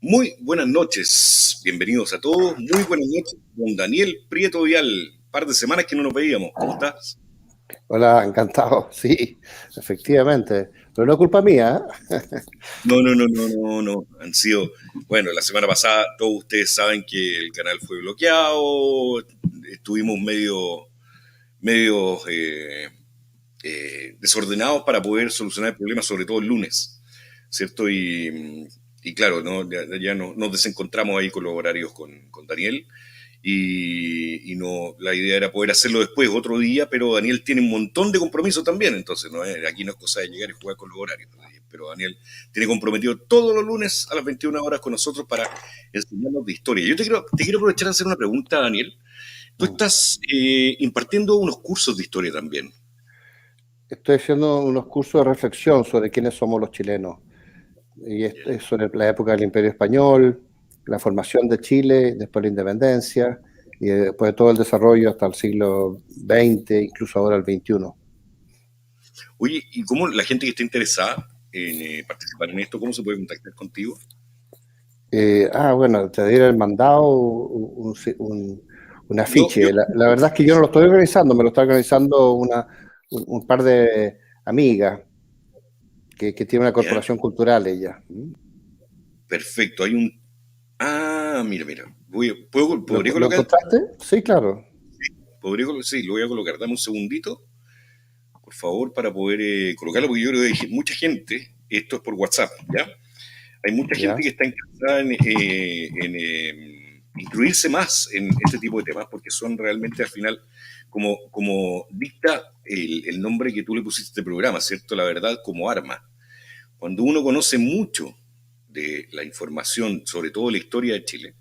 Muy buenas noches, bienvenidos a todos. Muy buenas noches, don Daniel Prieto Vial. Par de semanas que no nos veíamos. ¿Cómo estás? Hola, encantado. Sí, efectivamente. Pero no es culpa mía, ¿eh? No, no, no, no, no, no. Han sido, bueno, la semana pasada todos ustedes saben que el canal fue bloqueado. Estuvimos medio desordenados para poder solucionar el problema, sobre todo el lunes, ¿cierto? Y claro, ¿no? Ya nos desencontramos ahí con los horarios con Daniel. Y no, la idea era poder hacerlo después, otro día, pero Daniel tiene un montón de compromisos también, entonces aquí no es cosa de llegar y jugar con los horarios, pero Daniel tiene comprometido todos los lunes a las 21 horas con nosotros para enseñarnos de historia. Yo te quiero aprovechar a hacer una pregunta, Daniel. Tú Mm. estás impartiendo unos cursos de historia también. Estoy haciendo unos cursos de reflexión sobre quiénes somos los chilenos. Y es sobre la época del Imperio Español, la formación de Chile, después la independencia, y después todo el desarrollo hasta el siglo XX, incluso ahora el XXI. Oye, ¿y cómo la gente que está interesada en participar en esto, cómo se puede contactar contigo? Bueno, te diré el mandado un Yo, afiche. La verdad es que yo no lo estoy organizando, me lo está organizando un par de amigas que tiene una ya, corporación cultural ella. perfecto, hay un... Ah, mira, mira, ¿Lo, ¿podría lo colocar? encontraste? Sí, claro. Sí, lo voy a colocar. Dame un segundito, por favor, para poder colocarlo, porque yo creo que hay mucha gente, esto es por WhatsApp, ¿ya? Hay mucha gente Ya. que está interesada en incluirse más en este tipo de temas, porque son realmente al final, como dicta el nombre que tú le pusiste a este programa, ¿cierto? La verdad como arma. Cuando uno conoce mucho de la información, sobre todo la historia de Chile,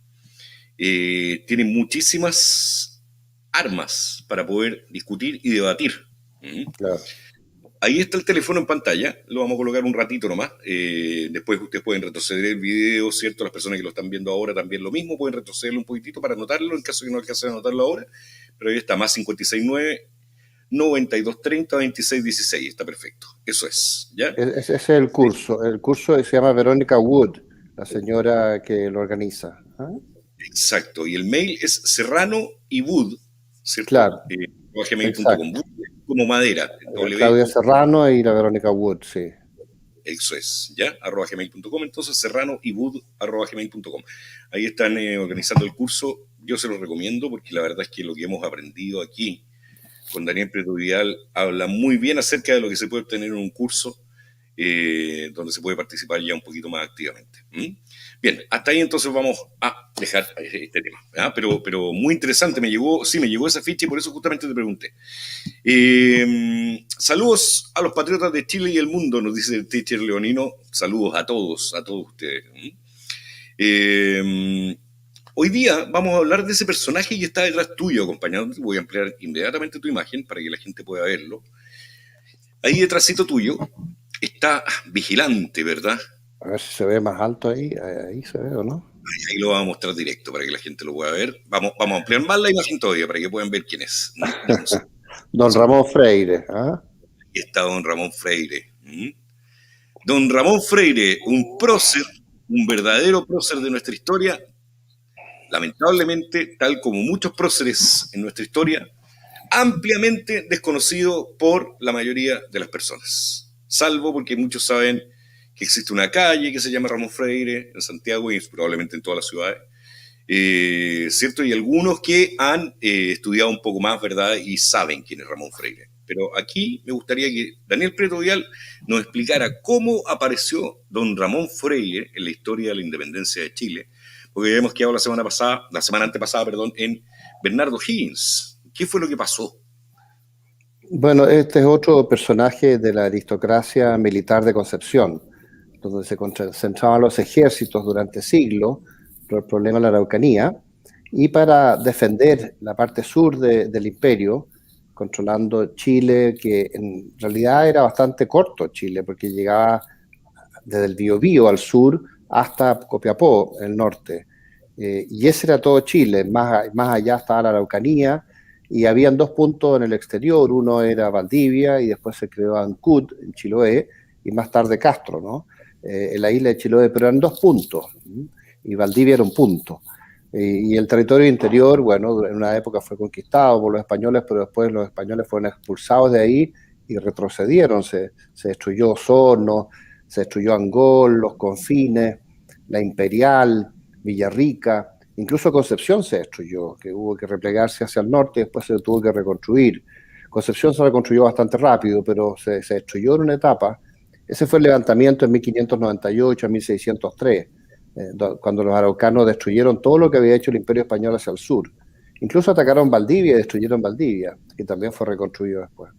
tiene muchísimas armas para poder discutir y debatir. ¿Mm? Claro. Ahí está el teléfono en pantalla, lo vamos a colocar un ratito nomás. Después ustedes pueden retroceder el video, ¿cierto? Las personas que lo están viendo ahora también lo mismo, pueden retrocederlo un poquitito para anotarlo en caso de que no alcancen a anotarlo ahora. Pero ahí está, más 569 9230 2616, está perfecto. Eso es, ¿ya? Ese es el curso. El curso se llama Verónica Wood, la señora que lo organiza. ¿Ah? Exacto. Y el mail es serrano y wood, ¿cierto? Claro, Gmail.com. exacto. Wood como madera, W. Claudia Serrano y la Verónica Wood, sí. Eso es, ¿ya? Arroba gmail.com. Entonces, serrano y wood arroba gmail.com. Ahí están organizando el curso. Yo se los recomiendo porque la verdad es que lo que hemos aprendido aquí con Daniel Prieto Vidal habla muy bien acerca de lo que se puede obtener en un curso donde se puede participar ya un poquito más activamente. ¿Mm? Bien, hasta ahí entonces vamos a dejar este tema. ¿Ah? Pero muy interesante, me llegó esa ficha y por eso justamente te pregunté. Saludos a los patriotas de Chile y el mundo, nos dice el teacher Leonino. Saludos a todos ustedes. Eh, Hoy día vamos a hablar de ese personaje que está detrás tuyo, acompañándote. Voy a ampliar inmediatamente tu imagen para que la gente pueda verlo. Ahí detrásito tuyo está Vigilante, ¿verdad? A ver si se ve más alto ahí. Ahí se ve o no. Ahí lo vamos a mostrar directo para que la gente lo pueda ver. Vamos a ampliar más la imagen todavía para que puedan ver quién es. Dame un Don segundo. Ramón Freire. ¿Ah? Aquí está don Ramón Freire. Don Ramón Freire, un prócer, un verdadero prócer de nuestra historia, lamentablemente, tal como muchos próceres en nuestra historia, ampliamente desconocido por la mayoría de las personas. Salvo porque muchos saben que existe una calle que se llama Ramón Freire en Santiago y probablemente en todas las ciudades. ¿Cierto? Y algunos que han estudiado un poco más, ¿verdad? Y saben quién es Ramón Freire. Pero aquí me gustaría que Daniel Prieto Vial nos explicara cómo apareció don Ramón Freire en la historia de la independencia de Chile, porque habíamos quedado la semana antepasada, perdón, en Bernardo Higgins. ¿Qué fue lo que pasó? Bueno, este es otro personaje de la aristocracia militar de Concepción, donde se concentraban los ejércitos durante siglos por el problema de la Araucanía, y para defender la parte sur del imperio, controlando Chile, que en realidad era bastante corto Chile, porque llegaba desde el Biobío al sur hasta Copiapó, el norte. Y ese era todo Chile, más allá estaba la Araucanía, y habían dos puntos en el exterior, uno era Valdivia y después se creó Ancud, en Chiloé, y más tarde Castro, ¿no? En la isla de Chiloé, pero eran dos puntos. y Valdivia era un punto. Y el territorio interior, bueno, en una época fue conquistado por los españoles, pero después los españoles fueron expulsados de ahí y retrocedieron. Se destruyó Osorno, se destruyó Angol, Los Confines, La Imperial, Villarrica, incluso Concepción se destruyó, que hubo que replegarse hacia el norte y después se tuvo que reconstruir. Concepción se reconstruyó bastante rápido, pero se destruyó en una etapa. Ese fue el levantamiento en 1598 a 1603, cuando los araucanos destruyeron todo lo que había hecho el Imperio Español hacia el sur. Incluso atacaron Valdivia y destruyeron Valdivia, que también fue reconstruido después.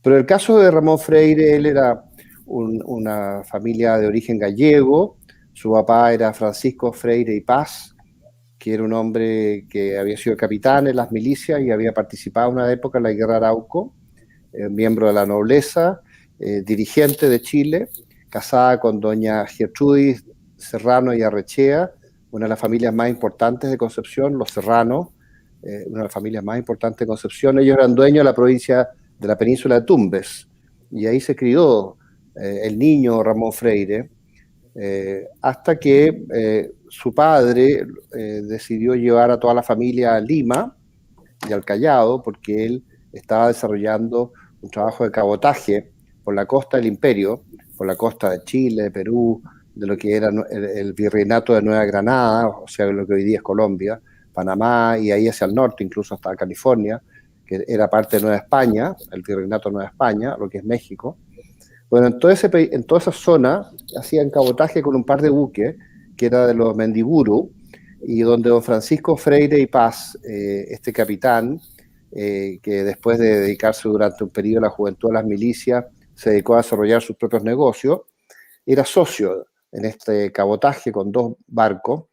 Pero el caso de Ramón Freire, él era una familia de origen gallego. Su papá era Francisco Freire y Paz, que era un hombre que había sido capitán en las milicias y había participado en una época en la Guerra Arauco, miembro de la nobleza, dirigente de Chile, casada con doña Gertrudis Serrano y Arrechea, una de las familias más importantes de Concepción, los Serrano, una de las familias más importantes de Concepción. Ellos eran dueños de la provincia de la península de Tumbes, y ahí se crió el niño Ramón Freire, hasta que su padre decidió llevar a toda la familia a Lima y al Callao, porque él estaba desarrollando un trabajo de cabotaje por la costa del imperio, por la costa de Chile, de Perú, de lo que era el virreinato de Nueva Granada, o sea, lo que hoy día es Colombia, Panamá, y ahí hacia el norte, incluso hasta California, que era parte de Nueva España, el virreinato de Nueva España, lo que es México. Bueno, en toda esa zona hacían cabotaje con un par de buques, que era de los Mendiburu, y donde don Francisco Freire y Paz, este capitán, que después de dedicarse durante un periodo a la juventud a las milicias, se dedicó a desarrollar sus propios negocios, era socio en este cabotaje con 2 barcos,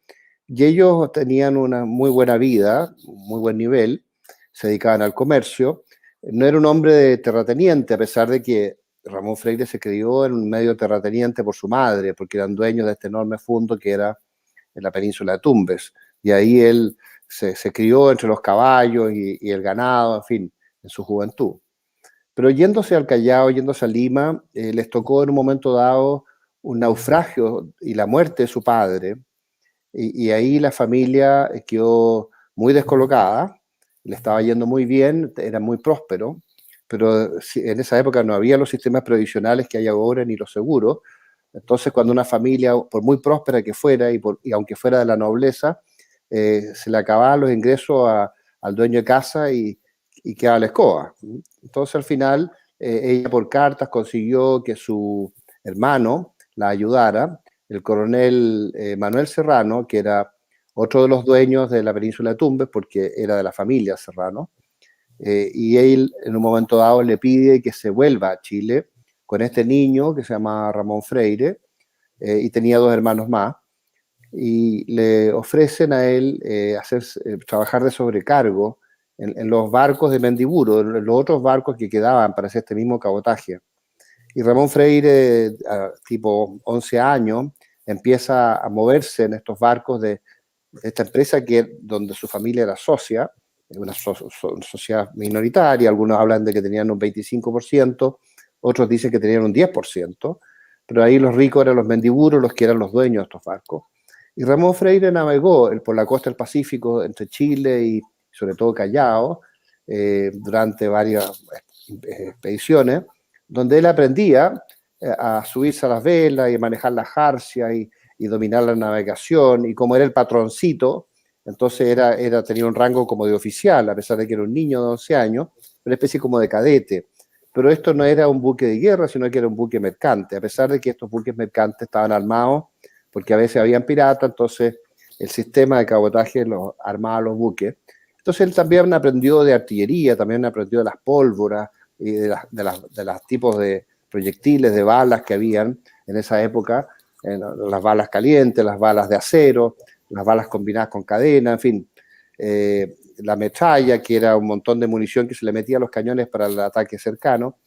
y ellos tenían una muy buena vida, muy buen nivel, se dedicaban al comercio. No era un hombre de terrateniente, a pesar de que Ramón Freire se crió en un medio terrateniente por su madre, porque eran dueños de este enorme fundo que era en la península de Tumbes. Y ahí él se crió entre los caballos y el ganado, en fin, en su juventud. Pero yéndose al Callao, yéndose a Lima, les tocó en un momento dado un naufragio y la muerte de su padre. Y ahí la familia quedó muy descolocada, le estaba yendo muy bien, era muy próspero, pero en esa época no había los sistemas previsionales que hay ahora ni los seguros. Entonces, cuando una familia, por muy próspera que fuera y aunque fuera de la nobleza, se le acababan los ingresos al dueño de casa y quedaba la escoba. Entonces, al final, ella por cartas consiguió que su hermano la ayudara, el coronel Manuel Serrano, que era otro de los dueños de la península de Tumbes, porque era de la familia Serrano, y él en un momento dado le pide que se vuelva a Chile con este niño que se llama Ramón Freire, y tenía 2 hermanos más, y le ofrecen a él trabajar de sobrecargo en los barcos de Mendiburo, en los otros barcos que quedaban para hacer este mismo cabotaje. Y Ramón Freire, tipo 11 años, empieza a moverse en estos barcos de esta empresa donde su familia era socia, una sociedad minoritaria. Algunos hablan de que tenían un 25%, otros dicen que tenían un 10%, pero ahí los ricos eran los Mendiburos, los que eran los dueños de estos barcos. Y Ramón Freire navegó por la costa del Pacífico entre Chile y sobre todo Callao durante varias expediciones, donde él aprendía a subirse a las velas y a manejar la jarcia y dominar la navegación, y como era el patroncito, entonces tenía un rango como de oficial, a pesar de que era un niño de 11 años, una especie como de cadete. Pero esto no era un buque de guerra, sino que era un buque mercante, a pesar de que estos buques mercantes estaban armados, porque a veces habían piratas, entonces el sistema de cabotaje los armaba los buques. Entonces él también aprendió de artillería, también aprendió de las pólvoras y de los tipos de proyectiles, de balas que habían en esa época, las balas calientes, las balas de acero, las balas combinadas con cadena, en fin, la metralla, que era un montón de munición que se le metía a los cañones para el ataque cercano.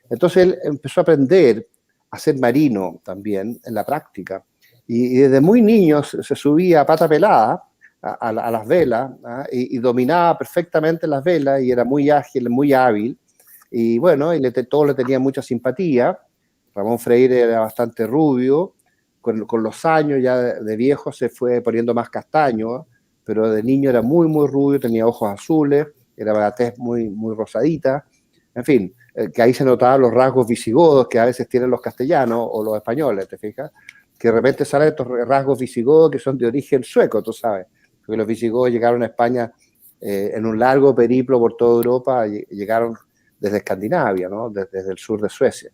Entonces él empezó a aprender a ser marino también en la práctica, y desde muy niño se subía a pata pelada a las velas, y dominaba perfectamente las velas y era muy ágil, muy hábil, y bueno, todos le tenían mucha simpatía. Ramón Freire era bastante rubio, con los años, ya de viejo se fue poniendo más castaño, pero de niño era muy, muy rubio, tenía ojos azules, era la tez muy, muy rosadita, en fin, que ahí se notaban los rasgos visigodos que a veces tienen los castellanos o los españoles, ¿te fijas? Que de repente salen estos rasgos visigodos que son de origen sueco, tú sabes, porque los visigodos llegaron a España en un largo periplo por toda Europa, llegaron desde Escandinavia, ¿no? Desde el sur de Suecia.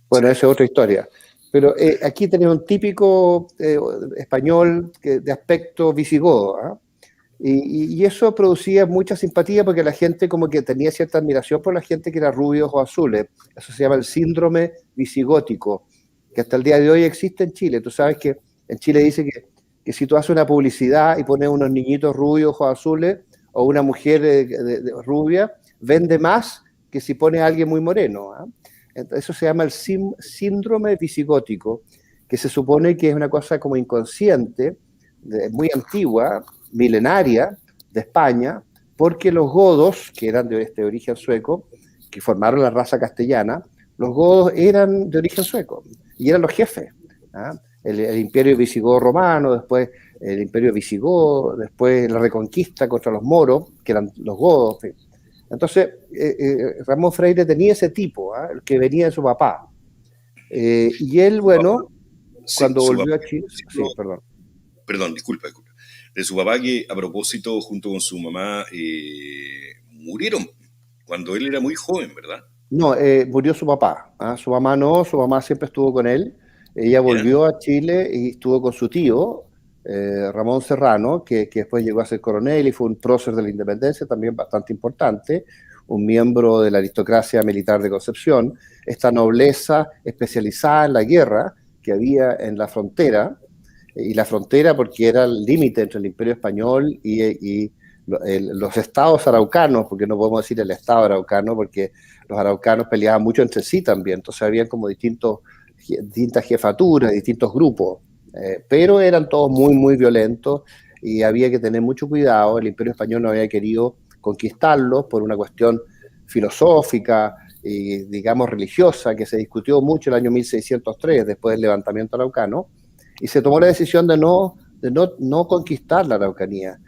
Bueno, esa es otra historia. Pero aquí tenemos un típico español de aspecto visigodo, ¿eh? Y eso producía mucha simpatía porque la gente como que tenía cierta admiración por la gente que era rubio o azules. Eso se llama el síndrome visigótico, que hasta el día de hoy existe en Chile. Tú sabes que en Chile dice que si tú haces una publicidad y pones unos niñitos rubios o azules o una mujer rubia, vende más que si pone a alguien muy moreno, ¿eh? Eso se llama el síndrome visigótico, que se supone que es una cosa como inconsciente, muy antigua, milenaria, de España, porque los godos, que eran de este origen sueco, que formaron la raza castellana, los godos eran de origen sueco y eran los jefes. ¿Ah? El imperio visigodo romano, después el imperio visigodo, después la reconquista contra los moros, que eran los godos. Entonces, Ramón Freire tenía ese tipo, ¿eh? El que venía de su papá. Y él, bueno, Sí, cuando su volvió papá, a Chile, sí, perdón. perdón, disculpa. De su papá que a propósito, junto con su mamá, murieron cuando él era muy joven, ¿verdad? No, murió su papá. ¿Ah? Su mamá no, su mamá siempre estuvo con él. Ella ¿Ya? volvió a Chile y estuvo con su tío, Ramón Serrano, que después llegó a ser coronel y fue un prócer de la independencia, también bastante importante, un miembro de la aristocracia militar de Concepción, esta nobleza especializada en la guerra que había en la frontera, y la frontera porque era el límite entre el Imperio Español y los estados araucanos, porque no podemos decir el estado araucano, porque los araucanos peleaban mucho entre sí también, entonces había como distintas jefaturas, distintos grupos, pero eran todos muy, muy violentos y había que tener mucho cuidado. El Imperio Español no había querido conquistarlos por una cuestión filosófica y, digamos, religiosa, que se discutió mucho el año 1603, después del levantamiento araucano, y se tomó la decisión de no conquistar la Araucanía,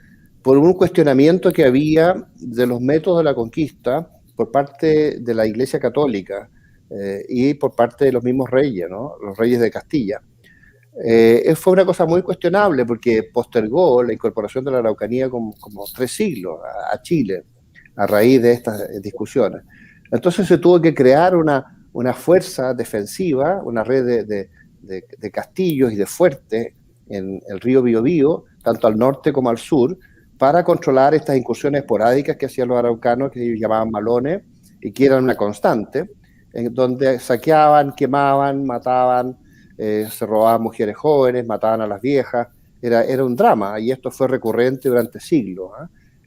por un cuestionamiento que había de los métodos de la conquista por parte de la Iglesia Católica y por parte de los mismos reyes, ¿no? Los reyes de Castilla. Fue una cosa muy cuestionable porque postergó la incorporación de la Araucanía como 3 siglos a Chile a raíz de estas discusiones. Entonces se tuvo que crear una fuerza defensiva, una red de castillos y de fuertes en el río Biobío, tanto al norte como al sur, para controlar estas incursiones esporádicas que hacían los araucanos, que ellos llamaban malones, y que eran una constante, en donde saqueaban, quemaban, mataban, se robaban mujeres jóvenes, mataban a las viejas. Era un drama, y esto fue recurrente durante siglos.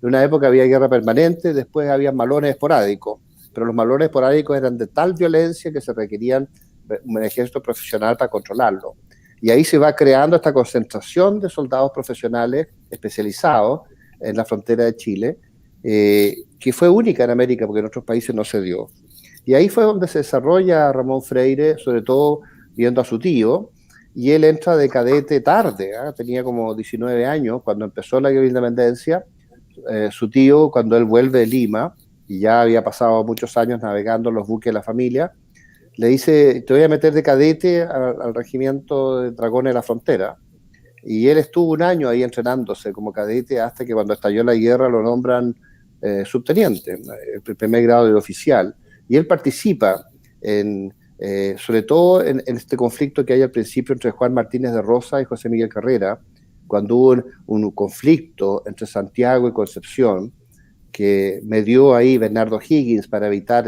En una época había guerra permanente, después había malones esporádicos, pero los malones esporádicos eran de tal violencia que se requerían un ejército profesional para controlarlo. Y ahí se va creando esta concentración de soldados profesionales especializados en la frontera de Chile, que fue única en América porque en otros países no se dio. Y ahí fue donde se desarrolla Ramón Freire, sobre todo viendo a su tío, y él entra de cadete tarde, ¿eh? Tenía como 19 años cuando empezó la guerra de independencia. Su tío, cuando él vuelve de Lima, y ya había pasado muchos años navegando en los buques de la familia, le dice, te voy a meter de cadete al regimiento de Dragones de la Frontera. Y él estuvo un año ahí entrenándose como cadete hasta que cuando estalló la guerra lo nombran subteniente, el primer grado de oficial. Y él participa sobre todo en este conflicto que hay al principio entre Juan Martínez de Rosa y José Miguel Carrera, cuando hubo un conflicto entre Santiago y Concepción, que medió ahí Bernardo Higgins para evitar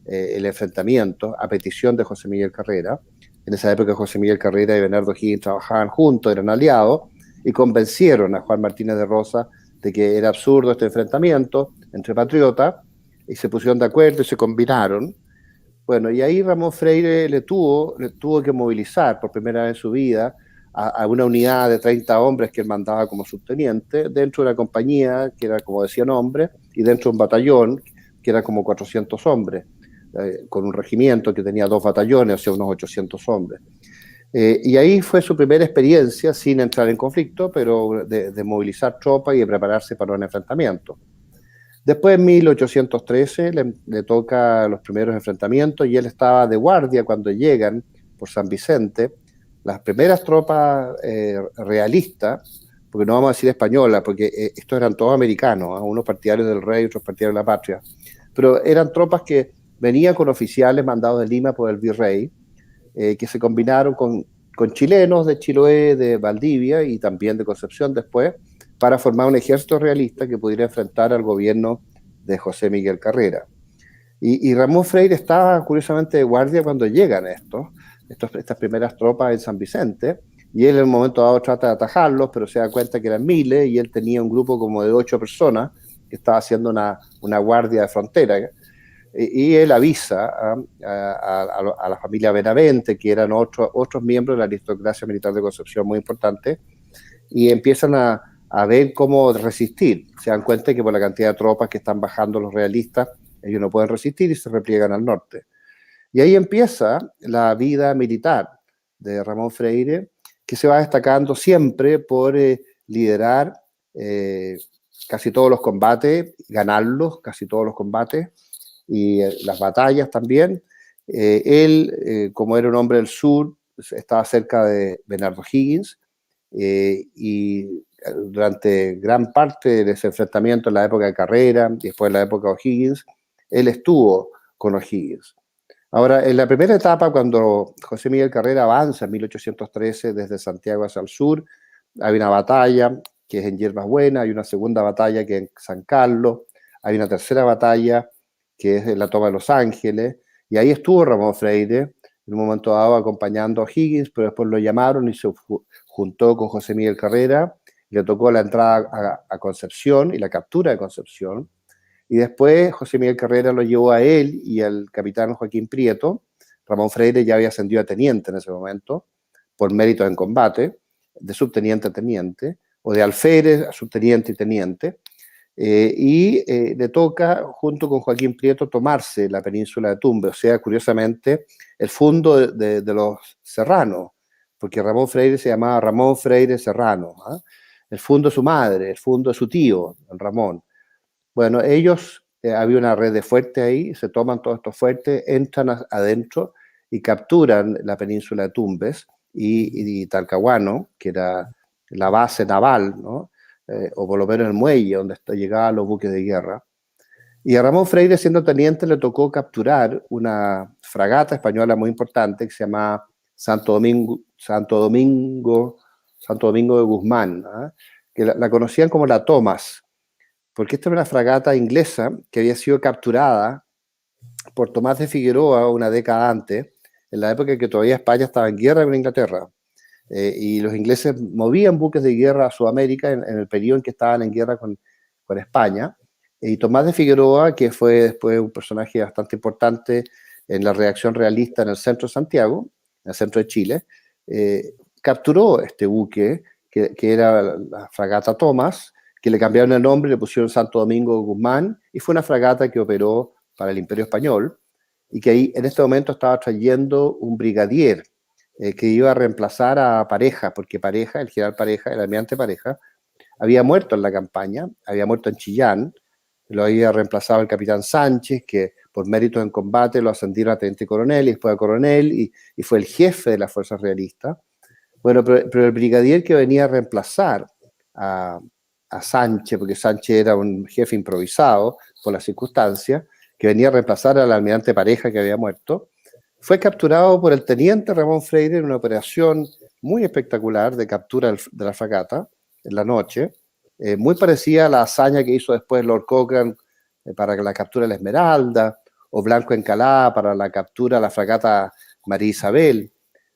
el enfrentamiento a petición de José Miguel Carrera. En esa época José Miguel Carrera y Bernardo Higgins trabajaban juntos, eran aliados, y convencieron a Juan Martínez de Rosa de que era absurdo este enfrentamiento entre patriotas, y se pusieron de acuerdo y se combinaron. Bueno, y ahí Ramón Freire le tuvo que movilizar por primera vez en su vida a una unidad de 30 hombres que él mandaba como subteniente, dentro de una compañía que era, como decían, hombres, y dentro de un batallón que era como 400 hombres, con un regimiento que tenía 2 batallones, o sea, unos 800 hombres. Y ahí fue su primera experiencia, sin entrar en conflicto, pero de movilizar tropas y de prepararse para un enfrentamiento. Después, en 1813, le toca los primeros enfrentamientos y él estaba de guardia cuando llegan por San Vicente las primeras tropas realistas, porque no vamos a decir españolas, porque estos eran todos americanos, ¿eh? Unos partidarios del rey, otros partidarios de la patria, pero eran tropas que venían con oficiales mandados de Lima por el virrey, que se combinaron con chilenos de Chiloé, de Valdivia y también de Concepción después, para formar un ejército realista que pudiera enfrentar al gobierno de José Miguel Carrera. Y Ramón Freire estaba curiosamente de guardia cuando llegan estas primeras tropas en San Vicente, y él en un momento dado trata de atajarlos, pero se da cuenta que eran miles y él tenía un grupo como de 8 personas que estaba haciendo una guardia de frontera. Y él avisa a la familia Benavente, que eran otros miembros de la aristocracia militar de Concepción muy importante, y empiezan a ver cómo resistir. Se dan cuenta que por la cantidad de tropas que están bajando los realistas, ellos no pueden resistir y se repliegan al norte. Y ahí empieza la vida militar de Ramón Freire, que se va destacando siempre por liderar casi todos los combates, ganarlos, casi todos los combates, y las batallas también. Él, como era un hombre del sur, estaba cerca de Bernardo Higgins, y durante gran parte de ese enfrentamiento, en la época de Carrera, después en la época de O'Higgins, él estuvo con O'Higgins. Ahora, en la primera etapa, cuando José Miguel Carrera avanza en 1813 desde Santiago hacia el sur, hay una batalla que es en Hierbas Buenas, hay una segunda batalla que es en San Carlos, hay una tercera batalla que es la toma de Los Ángeles, y ahí estuvo Ramón Freire, en un momento dado acompañando a Higgins, pero después lo llamaron y se juntó con José Miguel Carrera, le tocó la entrada a Concepción y la captura de Concepción, y después José Miguel Carrera lo llevó a él y al capitán Joaquín Prieto. Ramón Freire ya había ascendido a teniente en ese momento, por méritos en combate, de subteniente a teniente, o de alférez a subteniente y teniente, le toca, junto con Joaquín Prieto, tomarse la península de Tumbes, o sea, curiosamente, el fundo de los serranos, porque Ramón Freire se llamaba Ramón Freire Serrano, ¿eh? El fundo de su madre, el fundo de su tío, Ramón. Bueno, ellos, había una red de fuertes ahí, se toman todos estos fuertes, entran adentro y capturan la península de Tumbes y Talcahuano, que era la base naval, ¿no? O por lo menos el muelle donde llegaban los buques de guerra. Y a Ramón Freire, siendo teniente, le tocó capturar una fragata española muy importante que se llama Santo Domingo de Guzmán, ¿eh? Que la conocían como la Thomas, porque esta era una fragata inglesa que había sido capturada por Tomás de Figueroa una década antes, en la época en que todavía España estaba en guerra con Inglaterra. Y los ingleses movían buques de guerra a Sudamérica en el periodo en que estaban en guerra con España. Y Tomás de Figueroa, que fue después un personaje bastante importante en la reacción realista en el centro de Santiago, en el centro de Chile, capturó este buque, que era la fragata Thomas, que le cambiaron el nombre, le pusieron Santo Domingo de Guzmán, y fue una fragata que operó para el Imperio Español, y que ahí en este momento estaba trayendo un brigadier, que iba a reemplazar a Pareja, porque Pareja, el general Pareja, el almirante Pareja, había muerto en la campaña, había muerto en Chillán, lo había reemplazado el capitán Sánchez, que por méritos en combate lo ascendieron a teniente coronel y después a coronel, y fue el jefe de las fuerzas realistas. Bueno, pero el brigadier que venía a reemplazar a Sánchez, porque Sánchez era un jefe improvisado por las circunstancias, que venía a reemplazar al almirante Pareja que había muerto, fue capturado por el teniente Ramón Freire en una operación muy espectacular de captura de la fragata en la noche, muy parecida a la hazaña que hizo después Lord Cochrane para la captura de la Esmeralda, o Blanco Encalada para la captura de la fragata María Isabel,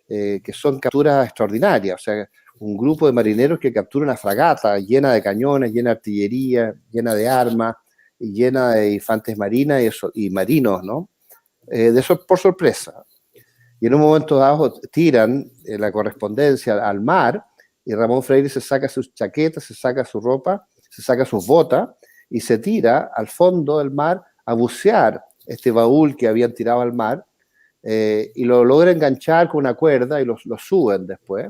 que son capturas extraordinarias, o sea, un grupo de marineros que captura una fragata llena de cañones, llena de artillería, llena de armas, y llena de infantes marinas y marinos, ¿no? De eso por sorpresa. Y en un momento dado tiran la correspondencia al mar, y Ramón Freire se saca sus chaquetas, se saca su ropa, se saca sus botas, y se tira al fondo del mar a bucear este baúl que habían tirado al mar, y lo logra enganchar con una cuerda y lo suben después.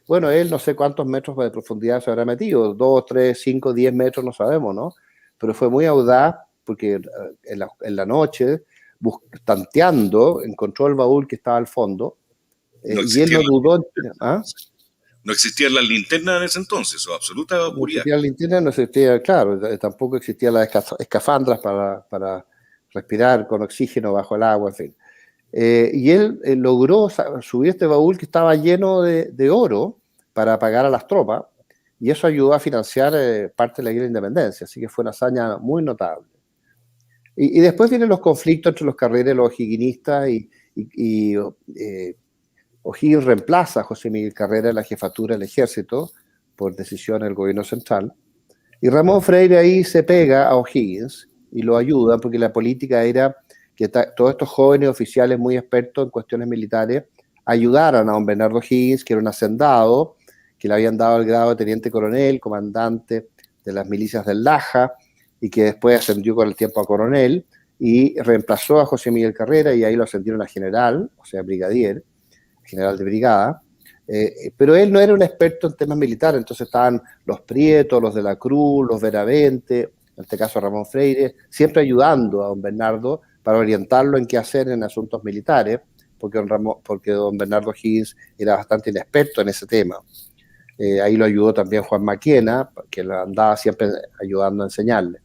Bueno, él no sé cuántos metros de profundidad se habrá metido, 2, 3, 5, 10 metros, no sabemos, ¿no? Pero fue muy audaz porque en la noche, tanteando, encontró el baúl que estaba al fondo y él no dudó. ¿Ah? No existían las linternas en ese entonces, o absoluta oscuridad. No existía la linterna, no existía, claro, tampoco existían las escafandras para respirar con oxígeno bajo el agua, en fin. Y él logró subir este baúl que estaba lleno de oro para pagar a las tropas, y eso ayudó a financiar parte de la guerra de independencia, así que fue una hazaña muy notable. Y después vienen los conflictos entre los carreras y los o'higginistas, y O'Higgins reemplaza a José Miguel Carrera en la jefatura del ejército por decisión del gobierno central, y Ramón Freire ahí se pega a O'Higgins y lo ayuda porque la política era que todos estos jóvenes oficiales muy expertos en cuestiones militares ayudaran a don Bernardo O'Higgins, que era un hacendado, que le habían dado el grado de teniente coronel, comandante de las milicias del Laja, y que después ascendió con el tiempo a coronel, y reemplazó a José Miguel Carrera, y ahí lo ascendieron a general, o sea, brigadier, general de brigada, pero él no era un experto en temas militares, entonces estaban los Prieto, los de la Cruz, los Veravente, en este caso Ramón Freire, siempre ayudando a don Bernardo para orientarlo en qué hacer en asuntos militares, porque don Bernardo O'Higgins era bastante inexperto en ese tema. Ahí lo ayudó también Juan Maquena, que lo andaba siempre ayudando a enseñarle.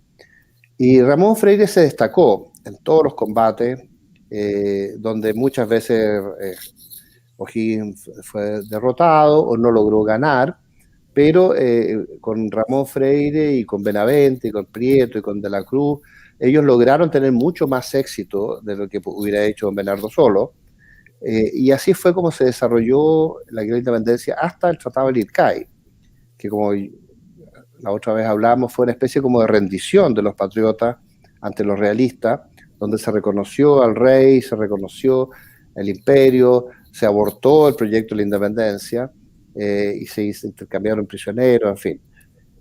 Y Ramón Freire se destacó en todos los combates, donde muchas veces O'Higgins fue derrotado o no logró ganar, pero con Ramón Freire y con Benavente y con Prieto y con De la Cruz, ellos lograron tener mucho más éxito de lo que hubiera hecho don Bernardo solo, y así fue como se desarrolló la guerra de independencia hasta el Tratado de Lircay, que como la otra vez hablamos, fue una especie como de rendición de los patriotas ante los realistas, donde se reconoció al rey, se reconoció el imperio, se abortó el proyecto de la independencia y se intercambiaron prisioneros, en fin.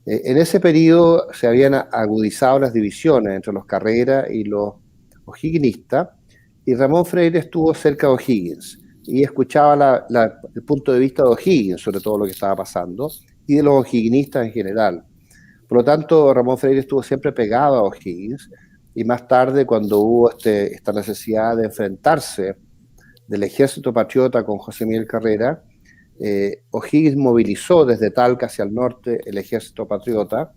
En ese periodo se habían agudizado las divisiones entre los Carrera y los o'higginistas, y Ramón Freire estuvo cerca de O'Higgins y escuchaba el punto de vista de O'Higgins sobre todo lo que estaba pasando y de los o'higginistas en general. Por lo tanto, Ramón Freire estuvo siempre pegado a O'Higgins, y más tarde, cuando hubo esta necesidad de enfrentarse del ejército patriota con José Miguel Carrera, O'Higgins movilizó desde Talca hacia el norte el ejército patriota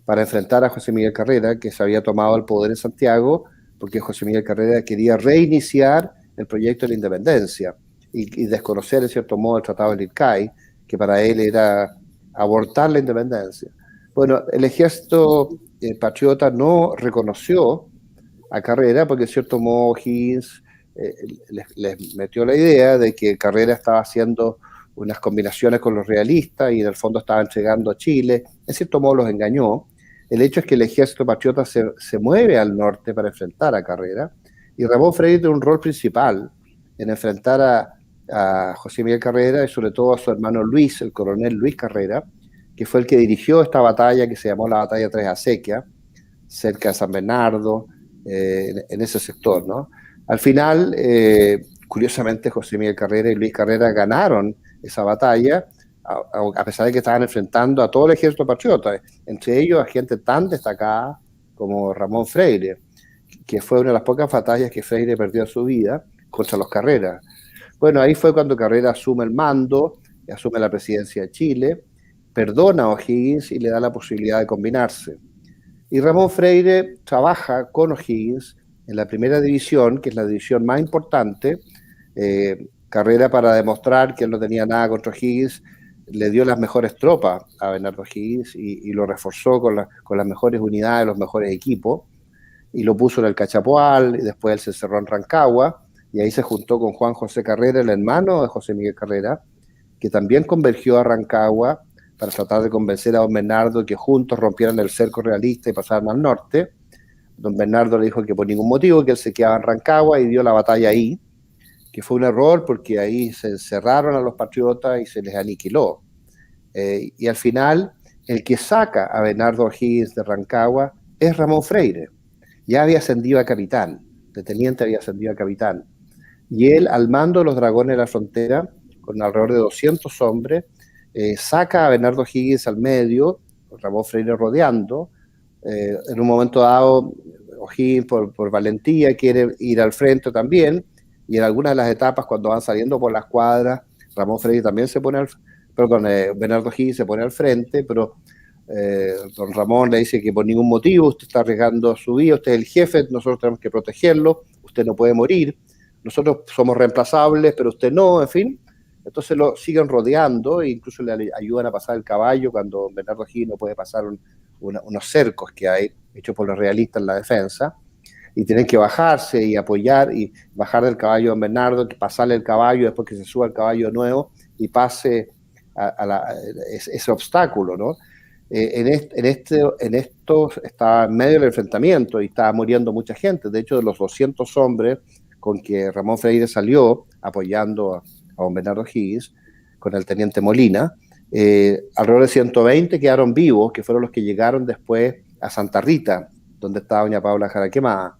para enfrentar a José Miguel Carrera, que se había tomado el poder en Santiago, porque José Miguel Carrera quería reiniciar el proyecto de la independencia y desconocer, en cierto modo, el Tratado de Lircay, que para él era abortar la independencia. Bueno, el ejército patriota no reconoció a Carrera porque, en cierto modo, O'Higgins les metió la idea de que Carrera estaba haciendo unas combinaciones con los realistas y en el fondo estaba entregando a Chile. En cierto modo los engañó. El hecho es que el ejército patriota se mueve al norte para enfrentar a Carrera, y Ramón Freire tiene un rol principal en enfrentar a José Miguel Carrera y sobre todo a su hermano Luis, el coronel Luis Carrera, que fue el que dirigió esta batalla que se llamó la Batalla Tres Acequias, cerca de San Bernardo, en ese sector, ¿no? Al final, curiosamente, José Miguel Carrera y Luis Carrera ganaron esa batalla, a pesar de que estaban enfrentando a todo el ejército patriota, entre ellos a gente tan destacada como Ramón Freire, que fue una de las pocas batallas que Freire perdió en su vida contra los Carreras. Bueno, ahí fue cuando Carrera asume el mando, asume la presidencia de Chile, perdona a O'Higgins y le da la posibilidad de combinarse. Y Ramón Freire trabaja con O'Higgins en la primera división, que es la división más importante. Carrera, para demostrar que él no tenía nada contra O'Higgins, le dio las mejores tropas a Bernardo O'Higgins y lo reforzó con las mejores unidades, los mejores equipos, y lo puso en el Cachapoal, y después él se encerró en Rancagua, y ahí se juntó con Juan José Carrera, el hermano de José Miguel Carrera, que también convergió a Rancagua para tratar de convencer a don Bernardo que juntos rompieran el cerco realista y pasaran al norte. Don Bernardo le dijo que por ningún motivo, que él se quedaba en Rancagua, y dio la batalla ahí, que fue un error porque ahí se encerraron a los patriotas y se les aniquiló. Y al final, el que saca a Bernardo O'Higgins de Rancagua es Ramón Freire. Ya había ascendido a capitán, de teniente había ascendido a capitán. y él, al mando de los dragones de la frontera, con alrededor de 200 hombres, saca a Bernardo Higgins al medio, Ramón Freire rodeando. En un momento dado, O'Higgins por valentía quiere ir al frente también, y en algunas de las etapas, cuando van saliendo por las cuadras, Ramón Freire también se pone perdón, Bernardo Higgins se pone al frente, pero don Ramón le dice que por ningún motivo usted está arriesgando su vida, usted es el jefe, nosotros tenemos que protegerlo, usted no puede morir, nosotros somos reemplazables, pero usted no, en fin. Entonces lo siguen rodeando e incluso le ayudan a pasar el caballo cuando Bernardo Higgins no puede pasar unos cercos que hay hechos por los realistas en la defensa, y tienen que bajarse y apoyar y bajar del caballo de don Bernardo, pasarle el caballo, después que se suba el caballo nuevo y pase ese obstáculo, ¿no? En esto estaba en medio del enfrentamiento y estaba muriendo mucha gente. De hecho, de los 200 hombres con que Ramón Freire salió apoyando a don Bernardo Higgins, con el teniente Molina, alrededor de 120 quedaron vivos, que fueron los que llegaron después a Santa Rita, donde estaba doña Paula Jaraquemada.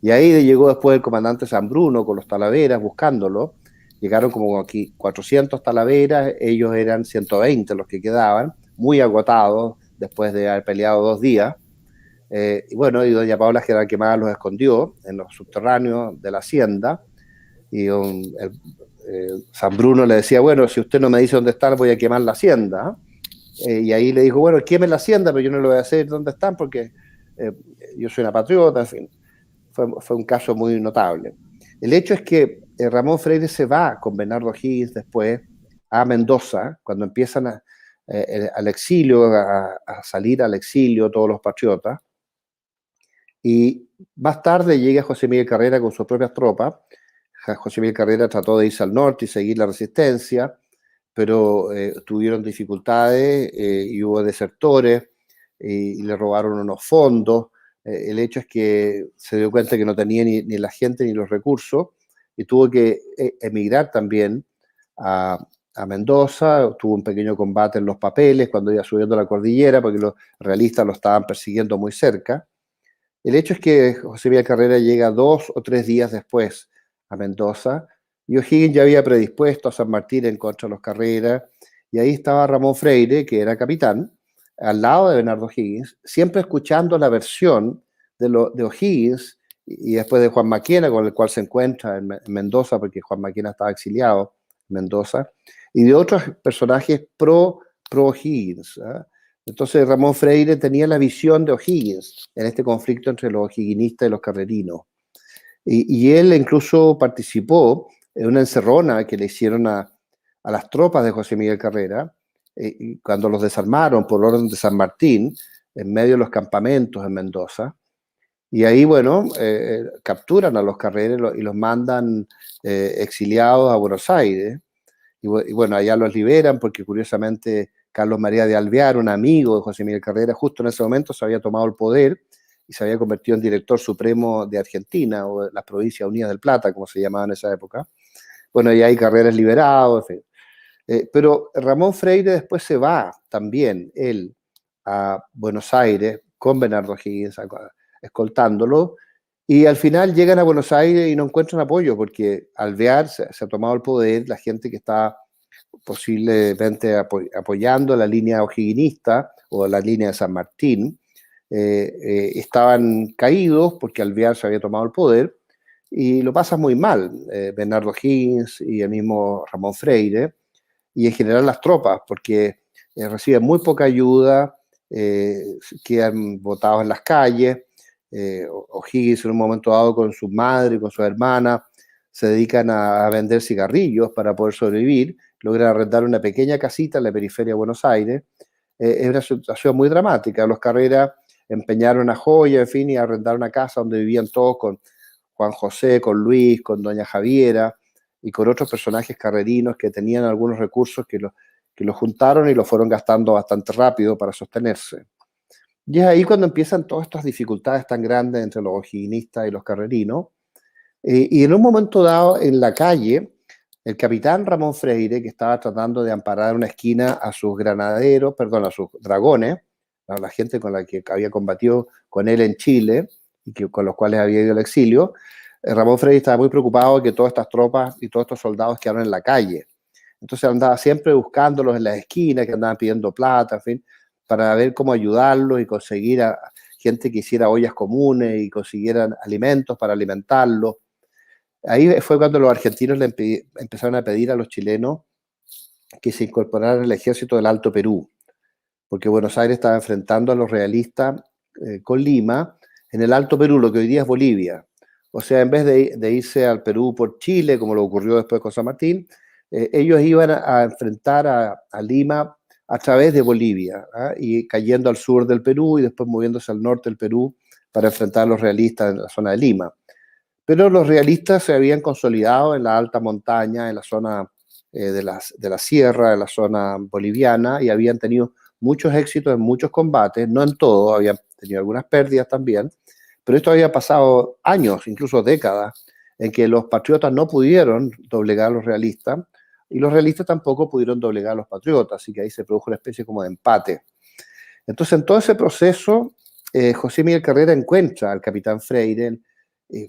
Y ahí llegó después el comandante San Bruno con los Talaveras buscándolo. Llegaron como aquí 400 Talaveras, ellos eran 120 los que quedaban, muy agotados después de haber peleado 2 días. Y bueno, y doña Paula Jaraquemada los escondió en los subterráneos de la hacienda. Y San Bruno le decía, bueno, si usted no me dice dónde están, voy a quemar la hacienda. Y ahí le dijo, bueno, queme la hacienda, pero yo no le voy a decir dónde están porque yo soy una patriota, en fin. Fue un caso muy notable. El hecho es que Ramón Freire se va con Bernardo Higgins después a Mendoza, cuando empiezan al exilio, a salir al exilio todos los patriotas, y más tarde llega José Miguel Carrera con sus propias tropas. José Miguel Carrera trató de irse al norte y seguir la resistencia, pero tuvieron dificultades y hubo desertores y le robaron unos fondos. El hecho es que se dio cuenta que no tenía ni la gente ni los recursos y tuvo que emigrar también a Mendoza. Tuvo un pequeño combate en Los Papeles cuando iba subiendo la cordillera porque los realistas lo estaban persiguiendo muy cerca. El hecho es que José Miguel Carrera llega 2 o 3 días después a Mendoza y O'Higgins ya había predispuesto a San Martín en contra de los Carreras, y ahí estaba Ramón Freire, que era capitán, al lado de Bernardo Higgins, siempre escuchando la versión de O'Higgins y después de Juan Maquena, con el cual se encuentra en Mendoza, porque Juan Maquena estaba exiliado en Mendoza, y de otros personajes pro O'Higgins. ¿eh? Entonces Ramón Freire tenía la visión de O'Higgins en este conflicto entre los o'higginistas y los carrerinos. Y él incluso participó en una encerrona que le hicieron a las tropas de José Miguel Carrera, cuando los desarmaron por orden de San Martín, en medio de los campamentos en Mendoza. Y ahí, bueno, capturan a los Carreras y los mandan exiliados a Buenos Aires. Y bueno, allá los liberan porque curiosamente Carlos María de Alvear, un amigo de José Miguel Carrera, justo en ese momento se había tomado el poder y se había convertido en director supremo de Argentina, o de las Provincias Unidas del Plata, como se llamaba en esa época. Bueno, y hay Carrera es liberado, en fin. Pero Ramón Freire después se va también, él, a Buenos Aires, con Bernardo Higgins, escoltándolo, y al final llegan a Buenos Aires y no encuentran apoyo, porque Alvear se ha tomado el poder, la gente que está posiblemente apoyando la línea o'higginista o la línea de San Martín, estaban caídos porque Alvear se había tomado el poder, y lo pasan muy mal, Bernardo Higgins y el mismo Ramón Freire, y en general las tropas, porque reciben muy poca ayuda, quedan botados en las calles. O'Higgins en un momento dado con su madre y con su hermana se dedican a vender cigarrillos para poder sobrevivir, logran arrendar una pequeña casita en la periferia de Buenos Aires. Es una situación muy dramática. Los Carreras empeñaron una joya, en fin, y arrendaron una casa donde vivían todos con Juan José, con Luis, con doña Javiera y con otros personajes carrerinos que tenían algunos recursos que los juntaron y los fueron gastando bastante rápido para sostenerse. Y es ahí cuando empiezan todas estas dificultades tan grandes entre los o'higginistas y los carrerinos. Y en un momento dado, en la calle, el capitán Ramón Freire, que estaba tratando de amparar una esquina a sus granaderos, perdón, a sus dragones, a la gente con la que había combatido con él en Chile y con los cuales había ido al exilio, Ramón Freire estaba muy preocupado de que todas estas tropas y todos estos soldados quedaron en la calle. Entonces andaba siempre buscándolos en las esquinas, que andaban pidiendo plata, en fin, para ver cómo ayudarlos y conseguir a gente que hiciera ollas comunes y consiguieran alimentos para alimentarlos. Ahí fue cuando los argentinos empezaron a pedir a los chilenos que se incorporaran al ejército del Alto Perú, porque Buenos Aires estaba enfrentando a los realistas con Lima en el Alto Perú, lo que hoy día es Bolivia. O sea, en vez de irse al Perú por Chile, como lo ocurrió después con San Martín, ellos iban a enfrentar a Lima a través de Bolivia, y cayendo al sur del Perú y después moviéndose al norte del Perú para enfrentar a los realistas en la zona de Lima. Pero los realistas se habían consolidado en la alta montaña, en la zona de la sierra, en la zona boliviana, y habían tenido muchos éxitos en muchos combates, no en todo, habían tenido algunas pérdidas también, pero esto había pasado años, incluso décadas, en que los patriotas no pudieron doblegar a los realistas, y los realistas tampoco pudieron doblegar a los patriotas, así que ahí se produjo una especie como de empate. Entonces, en todo ese proceso, José Miguel Carrera encuentra al capitán Freire.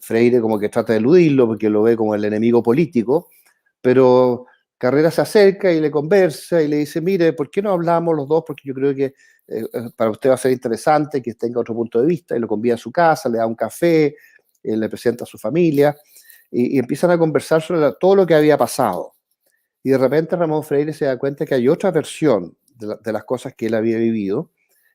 Freire como que trata de eludirlo porque lo ve como el enemigo político, pero Carrera se acerca y le conversa y le dice, mire, ¿por qué no hablamos los dos? Porque yo creo que para usted va a ser interesante que tenga otro punto de vista, y lo convida a su casa, le da un café, le presenta a su familia, y empiezan a conversar sobre todo lo que había pasado. Y de repente Ramón Freire se da cuenta que hay otra versión de las cosas que él había vivido,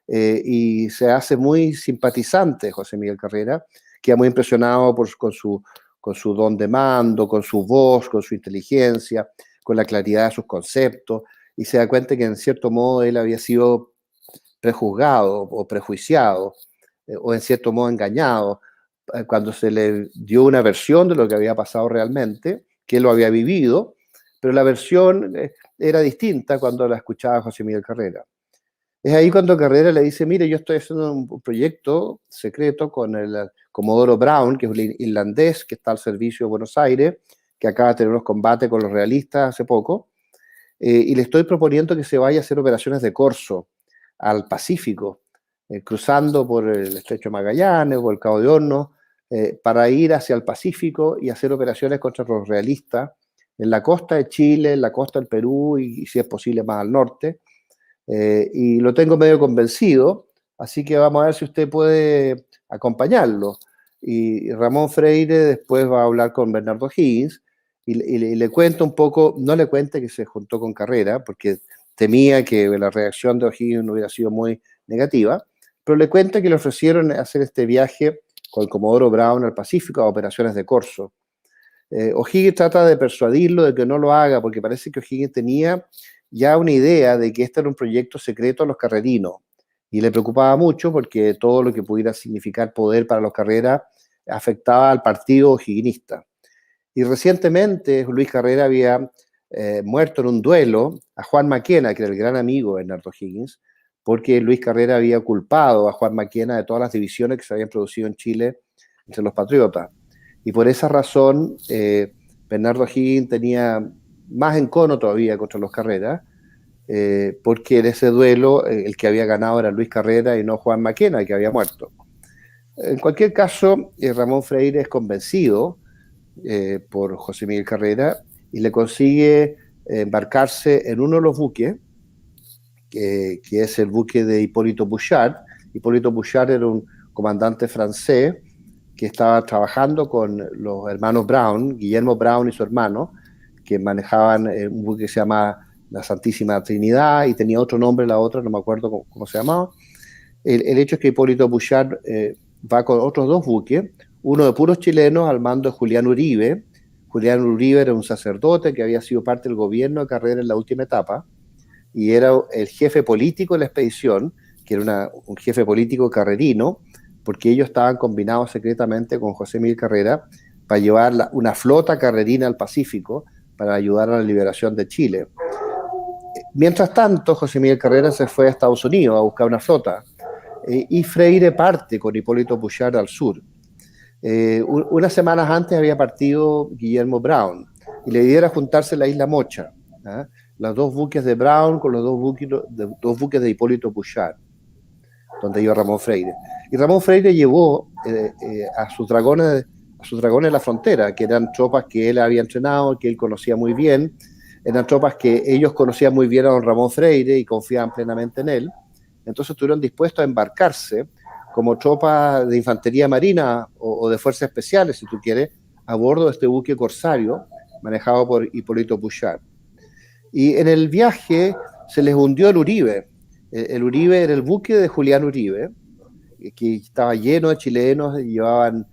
y se hace muy simpatizante José Miguel Carrera, queda muy impresionado con su don de mando, con su voz, con su inteligencia, con la claridad de sus conceptos, y se da cuenta que en cierto modo él había sido prejuzgado o prejuiciado, o en cierto modo engañado, cuando se le dio una versión de lo que había pasado realmente, que él lo había vivido, pero la versión era distinta cuando la escuchaba José Miguel Carrera. Es ahí cuando Carrera le dice, mire, yo estoy haciendo un proyecto secreto con el Comodoro Brown, que es un irlandés que está al servicio de Buenos Aires, que acaba de tener unos combates con los realistas hace poco, y le estoy proponiendo que se vaya a hacer operaciones de corso al Pacífico, cruzando por el Estrecho de Magallanes o el Cabo de Hornos, para ir hacia el Pacífico y hacer operaciones contra los realistas en la costa de Chile, en la costa del Perú y si es posible más al norte. Y lo tengo medio convencido, así que vamos a ver si usted puede acompañarlo. Y Ramón Freire después va a hablar con Bernardo Higgins y le cuenta un poco, no le cuenta que se juntó con Carrera, porque temía que la reacción de O'Higgins no hubiera sido muy negativa, pero le cuenta que le ofrecieron hacer este viaje con el Comodoro Brown al Pacífico a operaciones de corso. O'Higgins trata de persuadirlo de que no lo haga, porque parece que O'Higgins tenía ya una idea de que este era un proyecto secreto a los carrerinos, y le preocupaba mucho porque todo lo que pudiera significar poder para los Carreras afectaba al partido o'higginista. Y recientemente Luis Carrera había muerto en un duelo a Juan Maquena, que era el gran amigo de Bernardo Higgins, porque Luis Carrera había culpado a Juan Maquena de todas las divisiones que se habían producido en Chile entre los patriotas. Y por esa razón, Bernardo Higgins tenía más encono todavía contra los Carreras, porque en ese duelo el que había ganado era Luis Carrera y no Juan Maquena, que había muerto. En cualquier caso, Ramón Freire es convencido por José Miguel Carrera y le consigue embarcarse en uno de los buques, que es el buque de Hipólito Bouchard. Hipólito Bouchard era un comandante francés que estaba trabajando con los hermanos Brown, Guillermo Brown y su hermano, que manejaban un buque que se llama la Santísima Trinidad, y tenía otro nombre la otra, no me acuerdo cómo se llamaba. El hecho es que Hipólito Bouchard va con otros dos buques, uno de puros chilenos al mando de Julián Uribe. Julián Uribe era un sacerdote que había sido parte del gobierno de Carrera en la última etapa, y era el jefe político de la expedición, que era un jefe político carrerino, porque ellos estaban combinados secretamente con José Miguel Carrera para llevar una flota carrerina al Pacífico para ayudar a la liberación de Chile. Mientras tanto, José Miguel Carrera se fue a Estados Unidos a buscar una flota, y Freire parte con Hipólito Bouchard al sur. Unas semanas antes había partido Guillermo Brown, y la idea era juntarse en la isla Mocha, los dos buques de Brown con los dos buques de Hipólito Bouchard, donde iba Ramón Freire. Y Ramón Freire llevó a sus dragones sus dragones en la frontera, que eran tropas que él había entrenado, que él conocía muy bien, eran tropas que ellos conocían muy bien a don Ramón Freire y confiaban plenamente en él. Entonces estuvieron dispuestos a embarcarse como tropas de infantería marina o de fuerzas especiales, si tú quieres, a bordo de este buque corsario manejado por Hipólito Bouchard. Y en el viaje se les hundió el Uribe. El Uribe era el buque de Julián Uribe, que estaba lleno de chilenos, llevaban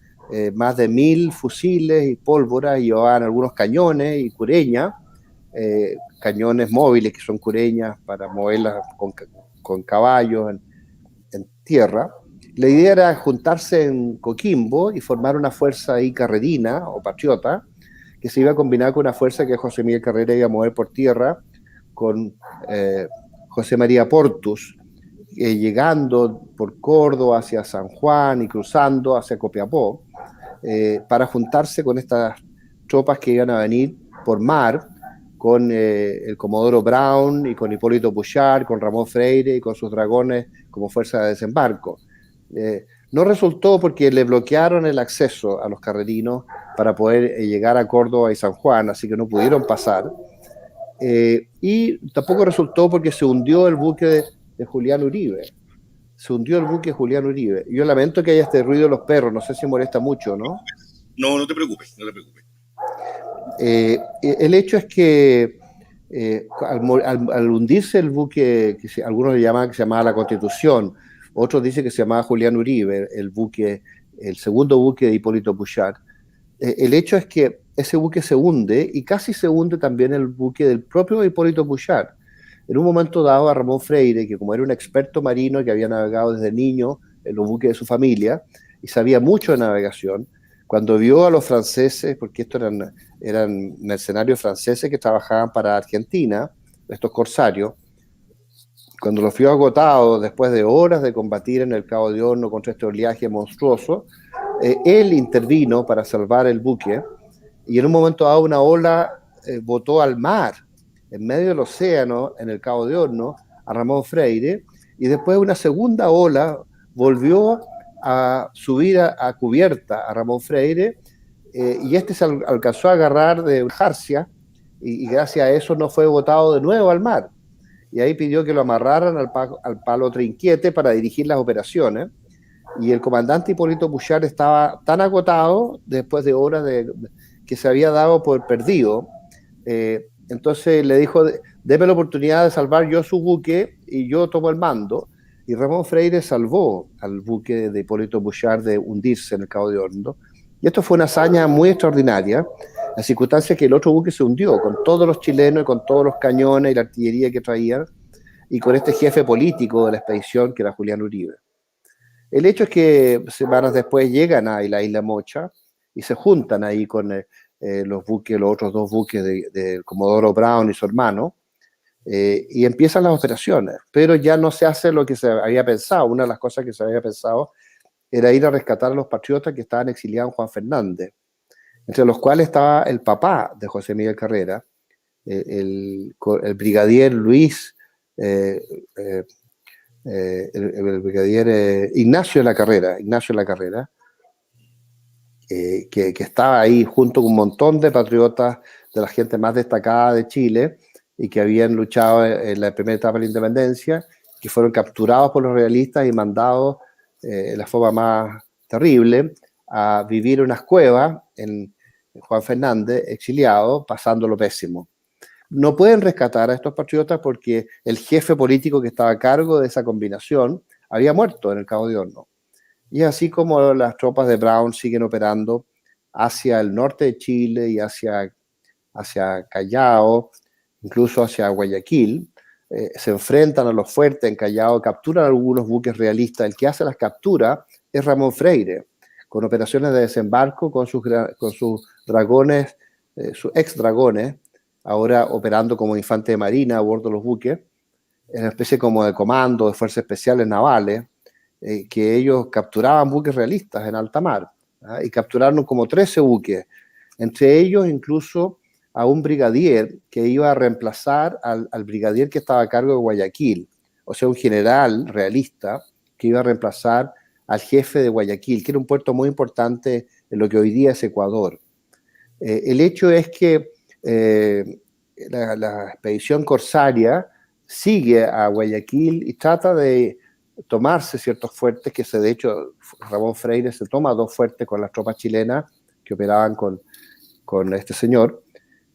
más de 1000 fusiles y pólvora, y llevaban algunos cañones y cureñas, cañones móviles que son cureñas para moverlas con caballos en tierra. La idea era juntarse en Coquimbo y formar una fuerza ahí carrerina o patriota, que se iba a combinar con una fuerza que José Miguel Carrera iba a mover por tierra con José María Portus, llegando por Córdoba hacia San Juan y cruzando hacia Copiapó, para juntarse con estas tropas que iban a venir por mar, con el Comodoro Brown y con Hipólito Bouchard, con Ramón Freire y con sus dragones como fuerza de desembarco. No resultó porque le bloquearon el acceso a los carrerinos para poder llegar a Córdoba y San Juan, así que no pudieron pasar. Y tampoco resultó porque se hundió el buque de Julián Uribe. Se hundió el buque Julián Uribe. Yo lamento que haya este ruido de los perros, no sé si molesta mucho, ¿no? No, no te preocupes, no te preocupes. El hecho es que al hundirse el buque, algunos le llaman que se llamaba la Constitución, otros dicen que se llamaba Julián Uribe, el buque, el segundo buque de Hipólito Bouchard. El hecho es que ese buque se hunde y casi se hunde también el buque del propio Hipólito Bouchard. En un momento dado a Ramón Freire, que como era un experto marino que había navegado desde niño en los buques de su familia y sabía mucho de navegación, cuando vio a los franceses, porque estos eran mercenarios franceses que trabajaban para Argentina, estos corsarios, cuando los vio agotados después de horas de combatir en el Cabo de Horno contra este oleaje monstruoso, él intervino para salvar el buque y en un momento dado una ola botó al mar, en medio del océano, en el Cabo de Horno, a Ramón Freire, y después una segunda ola volvió a subir a cubierta a Ramón Freire, y este se alcanzó a agarrar de jarcia, y gracias a eso no fue botado de nuevo al mar. Y ahí pidió que lo amarraran al palo trinquete para dirigir las operaciones, y el comandante Hipólito Bouchard estaba tan agotado después de horas que se había dado por perdido. Entonces le dijo, déme la oportunidad de salvar yo su buque y yo tomo el mando. Y Ramón Freire salvó al buque de Hipólito Bouchard de hundirse en el Cabo de Horno. Y esto fue una hazaña muy extraordinaria, la circunstancia que el otro buque se hundió, con todos los chilenos y con todos los cañones y la artillería que traían, y con este jefe político de la expedición que era Julián Uribe. El hecho es que semanas después llegan a la isla Mocha y se juntan ahí con los otros dos buques de Comodoro Brown y su hermano, y empiezan las operaciones, pero ya no se hace lo que se había pensado. Una de las cosas que se había pensado era ir a rescatar a los patriotas que estaban exiliados en Juan Fernández, entre los cuales estaba el papá de José Miguel Carrera, el brigadier Luis, el brigadier Ignacio de la Carrera, que estaba ahí junto con un montón de patriotas de la gente más destacada de Chile y que habían luchado en la primera etapa de la independencia, que fueron capturados por los realistas y mandados en la forma más terrible a vivir en unas cuevas en Juan Fernández, exiliados, pasando lo pésimo. No pueden rescatar a estos patriotas porque el jefe político que estaba a cargo de esa combinación había muerto en el Cabo de Horno. Y así como las tropas de Brown siguen operando hacia el norte de Chile y hacia Callao, incluso hacia Guayaquil, se enfrentan a los fuertes en Callao, capturan algunos buques realistas. El que hace las capturas es Ramón Freire, con operaciones de desembarco con sus dragones, sus ex dragones, ahora operando como infante de marina a bordo de los buques, en una especie como de comando de fuerzas especiales navales, que ellos capturaban buques realistas en alta mar, ¿ah? Y capturaron como 13 buques, entre ellos incluso a un brigadier que iba a reemplazar al brigadier que estaba a cargo de Guayaquil, o sea, un general realista que iba a reemplazar al jefe de Guayaquil, que era un puerto muy importante en lo que hoy día es Ecuador. El hecho es que la expedición corsaria sigue a Guayaquil y trata de tomarse ciertos fuertes, de hecho Ramón Freire se toma 2 fuertes con las tropas chilenas que operaban con este señor,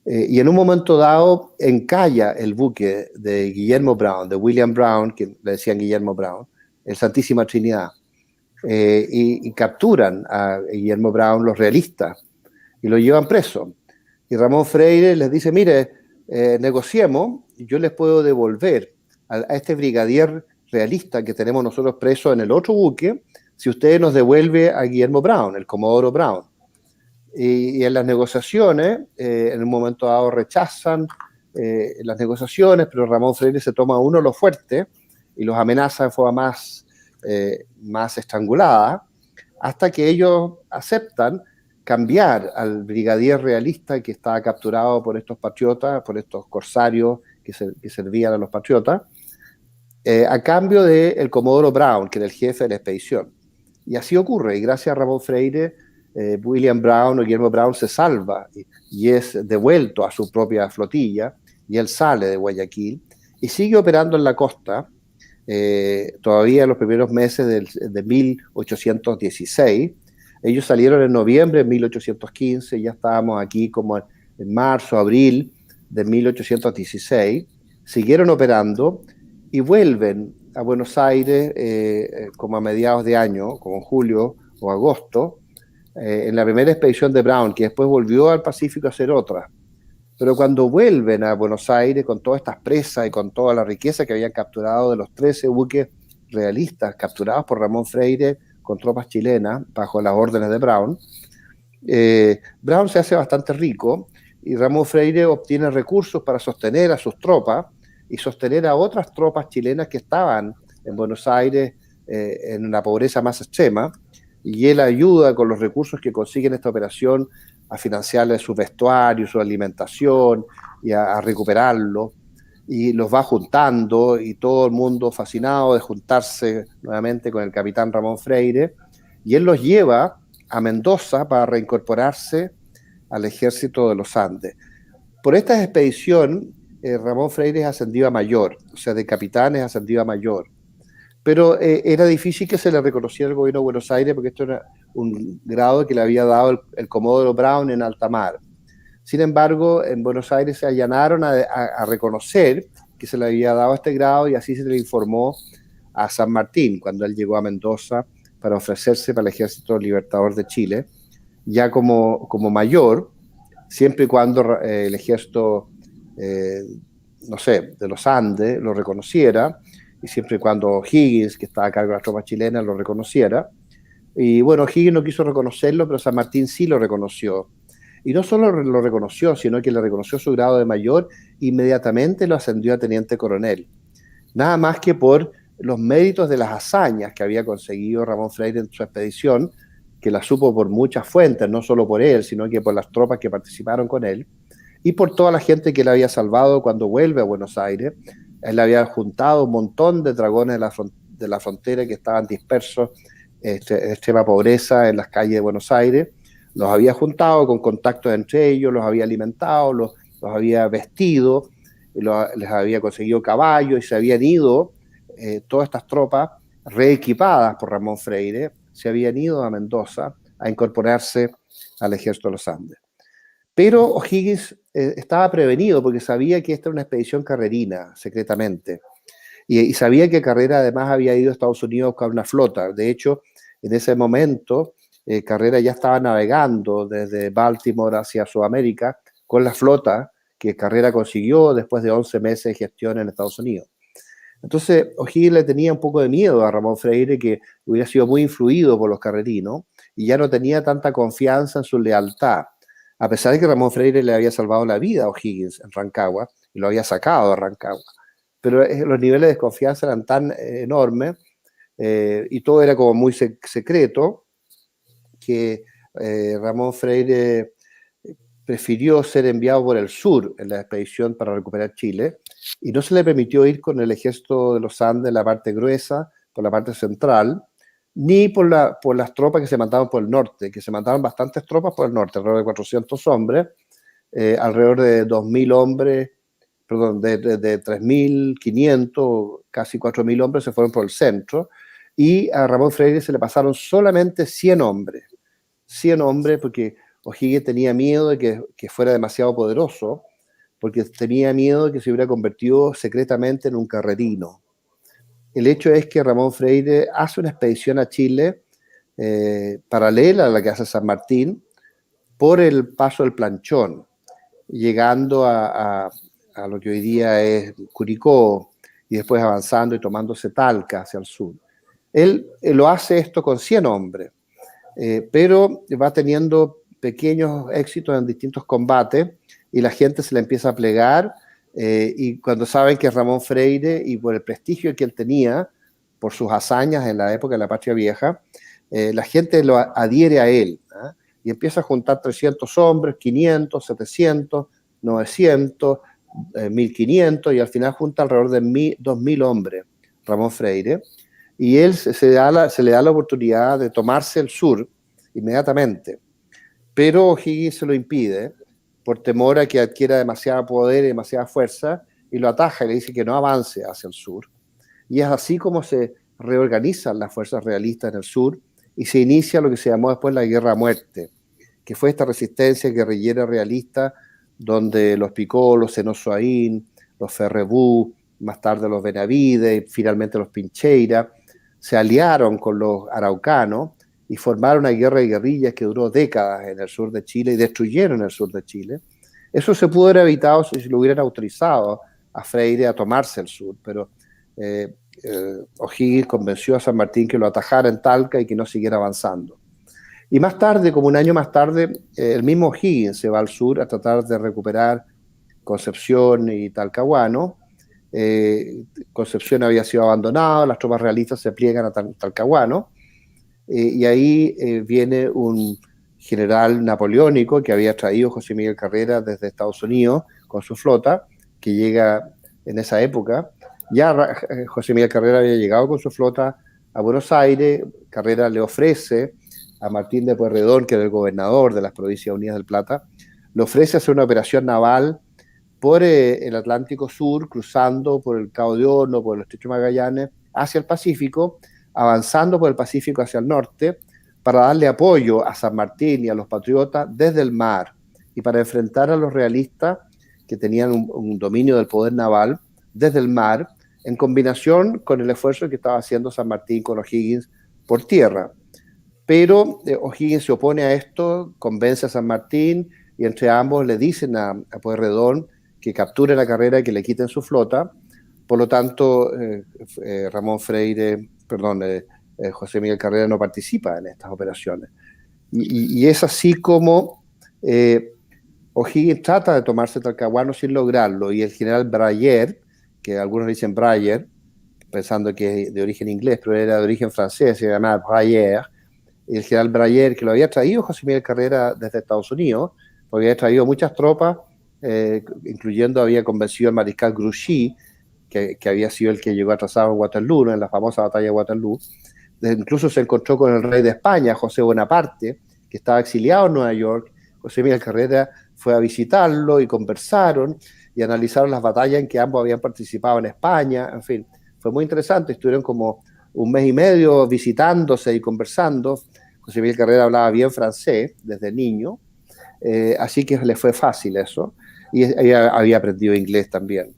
y en un momento dado encalla el buque de Guillermo Brown, de William Brown, que le decían Guillermo Brown, el Santísima Trinidad, y capturan a Guillermo Brown los realistas y lo llevan preso. Y Ramón Freire les dice, mire, negociemos, yo les puedo devolver a este brigadier realista que tenemos nosotros preso en el otro buque, si ustedes nos devuelve a Guillermo Brown, el Comodoro Brown. Y en las negociaciones, en un momento dado rechazan las negociaciones, pero Ramón Freire se toma uno de los fuertes y los amenaza de forma más estrangulada, hasta que ellos aceptan cambiar al brigadier realista que estaba capturado por estos patriotas, por estos corsarios que servían a los patriotas, a cambio del Comodoro Brown, que era el jefe de la expedición. Y así ocurre, y gracias a Ramón Freire, William Brown o Guillermo Brown se salva y es devuelto a su propia flotilla, y él sale de Guayaquil y sigue operando en la costa, todavía en los primeros meses de 1816. Ellos salieron en noviembre de 1815, ya estábamos aquí como en marzo, abril de 1816, siguieron operando y vuelven a Buenos Aires como a mediados de año, como en julio o agosto, en la primera expedición de Brown, que después volvió al Pacífico a hacer otra. Pero cuando vuelven a Buenos Aires con todas estas presas y con toda la riqueza que habían capturado de los 13 buques realistas capturados por Ramón Freire con tropas chilenas bajo las órdenes de Brown, Brown se hace bastante rico y Ramón Freire obtiene recursos para sostener a sus tropas y sostener a otras tropas chilenas que estaban en Buenos Aires en una pobreza más extrema, y él ayuda con los recursos que consigue en esta operación a financiarles su vestuario, su alimentación y a recuperarlo, y los va juntando, y todo el mundo fascinado de juntarse nuevamente con el capitán Ramón Freire, y él los lleva a Mendoza para reincorporarse al ejército de los Andes. Por esta expedición, Ramón Freire es ascendido a mayor, o sea, de capitán es ascendido a mayor, pero era difícil que se le reconociera el gobierno de Buenos Aires porque esto era un grado que le había dado el Comodoro Brown en alta mar. Sin embargo, en Buenos Aires se allanaron a reconocer que se le había dado este grado, y así se le informó a San Martín cuando él llegó a Mendoza para ofrecerse para el Ejército Libertador de Chile, ya como mayor, siempre y cuando el ejército, no sé, de los Andes lo reconociera, y siempre y cuando Higgins, que estaba a cargo de las tropas chilenas, lo reconociera. Y bueno, Higgins no quiso reconocerlo, pero San Martín sí lo reconoció. Y no solo lo reconoció, sino que le reconoció su grado de mayor, inmediatamente lo ascendió a teniente coronel. Nada más que por los méritos de las hazañas que había conseguido Ramón Freire en su expedición, que la supo por muchas fuentes, no solo por él, sino que por las tropas que participaron con él, y por toda la gente que le había salvado cuando vuelve a Buenos Aires. Él había juntado un montón de dragones de la frontera que estaban dispersos en extrema pobreza en las calles de Buenos Aires. Los había juntado con contactos entre ellos, los había alimentado, los había vestido, les había conseguido caballos, y se habían ido, todas estas tropas reequipadas por Ramón Freire, se habían ido a Mendoza a incorporarse al ejército de los Andes. Pero O'Higgins estaba prevenido porque sabía que esta era una expedición carrerina, secretamente. Y sabía que Carrera además había ido a Estados Unidos a buscar una flota. De hecho, en ese momento, Carrera ya estaba navegando desde Baltimore hacia Sudamérica con la flota que Carrera consiguió después de 11 meses de gestión en Estados Unidos. Entonces, O'Higgins le tenía un poco de miedo a Ramón Freire, que hubiera sido muy influido por los carrerinos, y ya no tenía tanta confianza en su lealtad, a pesar de que Ramón Freire le había salvado la vida a O'Higgins en Rancagua y lo había sacado de Rancagua. Pero los niveles de desconfianza eran tan enormes, y todo era como muy secreto, que Ramón Freire prefirió ser enviado por el sur en la expedición para recuperar Chile, y no se le permitió ir con el ejército de los Andes en la parte gruesa, por la parte central, ni por las tropas que se mandaban por el norte, que se mandaban bastantes tropas por el norte, alrededor de 400 hombres, alrededor de 2.000 hombres, perdón, de 3.500, casi 4.000 hombres se fueron por el centro, y a Ramón Freire se le pasaron solamente 100 hombres. 100 hombres porque O'Higgins tenía miedo de que fuera demasiado poderoso, porque tenía miedo de que se hubiera convertido secretamente en un carrerino. El hecho es que Ramón Freire hace una expedición a Chile paralela a la que hace San Martín por el paso del Planchón, llegando a lo que hoy día es Curicó y después avanzando y tomándose Talca hacia el sur. Él lo hace esto con 100 hombres, pero va teniendo pequeños éxitos en distintos combates y la gente se le empieza a plegar, y cuando saben que es Ramón Freire y por el prestigio que él tenía, por sus hazañas en la época de la Patria Vieja, la gente lo adhiere a él, ¿eh? Y empieza a juntar 300 hombres, 500, 700, 900, 1.500 y al final junta alrededor de 2.000 hombres, Ramón Freire, y él se le da la oportunidad de tomarse el sur inmediatamente, pero O'Higgins se lo impide por temor a que adquiera demasiado poder y demasiada fuerza, y lo ataja y le dice que no avance hacia el sur. Y es así como se reorganizan las fuerzas realistas en el sur y se inicia lo que se llamó después la Guerra a Muerte, que fue esta resistencia guerrillera realista donde los Picó, los Senosoaín, los Ferrebú, más tarde los Benavides y finalmente los Pincheira, se aliaron con los araucanos y formaron una guerra de guerrillas que duró décadas en el sur de Chile y destruyeron el sur de Chile. Eso se pudo haber evitado si lo hubieran autorizado a Freire a tomarse el sur, pero O'Higgins convenció a San Martín que lo atajara en Talca y que no siguiera avanzando. Y más tarde, como un año más tarde, el mismo O'Higgins se va al sur a tratar de recuperar Concepción y Talcahuano. Concepción había sido abandonado, las tropas realistas se pliegan a Talcahuano, y ahí viene un general napoleónico que había traído José Miguel Carrera desde Estados Unidos con su flota, que llega en esa época. Ya José Miguel Carrera había llegado con su flota a Buenos Aires. Carrera le ofrece a Martín de Pueyrredón, que era el gobernador de las Provincias Unidas del Plata, le ofrece hacer una operación naval por el Atlántico Sur, cruzando por el Cabo de Horno, por el Estrecho de Magallanes, hacia el Pacífico, avanzando por el Pacífico hacia el norte, para darle apoyo a San Martín y a los patriotas desde el mar, y para enfrentar a los realistas que tenían un dominio del poder naval desde el mar, en combinación con el esfuerzo que estaba haciendo San Martín con O'Higgins por tierra. Pero O'Higgins se opone a esto, convence a San Martín, y entre ambos le dicen a Pueyrredón que capture la Carrera y que le quiten su flota. Por lo tanto, José Miguel Carrera no participa en estas operaciones. Y es así como O'Higgins trata de tomarse Talcahuano sin lograrlo, y el general Brayer, que algunos dicen Brayer, pensando que es de origen inglés, pero era de origen francés, se llamaba Brayer, el general Brayer, que lo había traído José Miguel Carrera desde Estados Unidos, porque había traído muchas tropas, incluyendo había convencido al mariscal Grouchy, que había sido el que llegó atrasado en Waterloo, ¿no? En la famosa batalla de Waterloo. Incluso se encontró con el rey de España, José Bonaparte, que estaba exiliado en Nueva York. José Miguel Carrera fue a visitarlo y conversaron y analizaron las batallas en que ambos habían participado en España. En fin, fue muy interesante. Estuvieron como un mes y medio visitándose y conversando. José Miguel Carrera hablaba bien francés desde niño, así que le fue fácil eso, y había aprendido inglés también.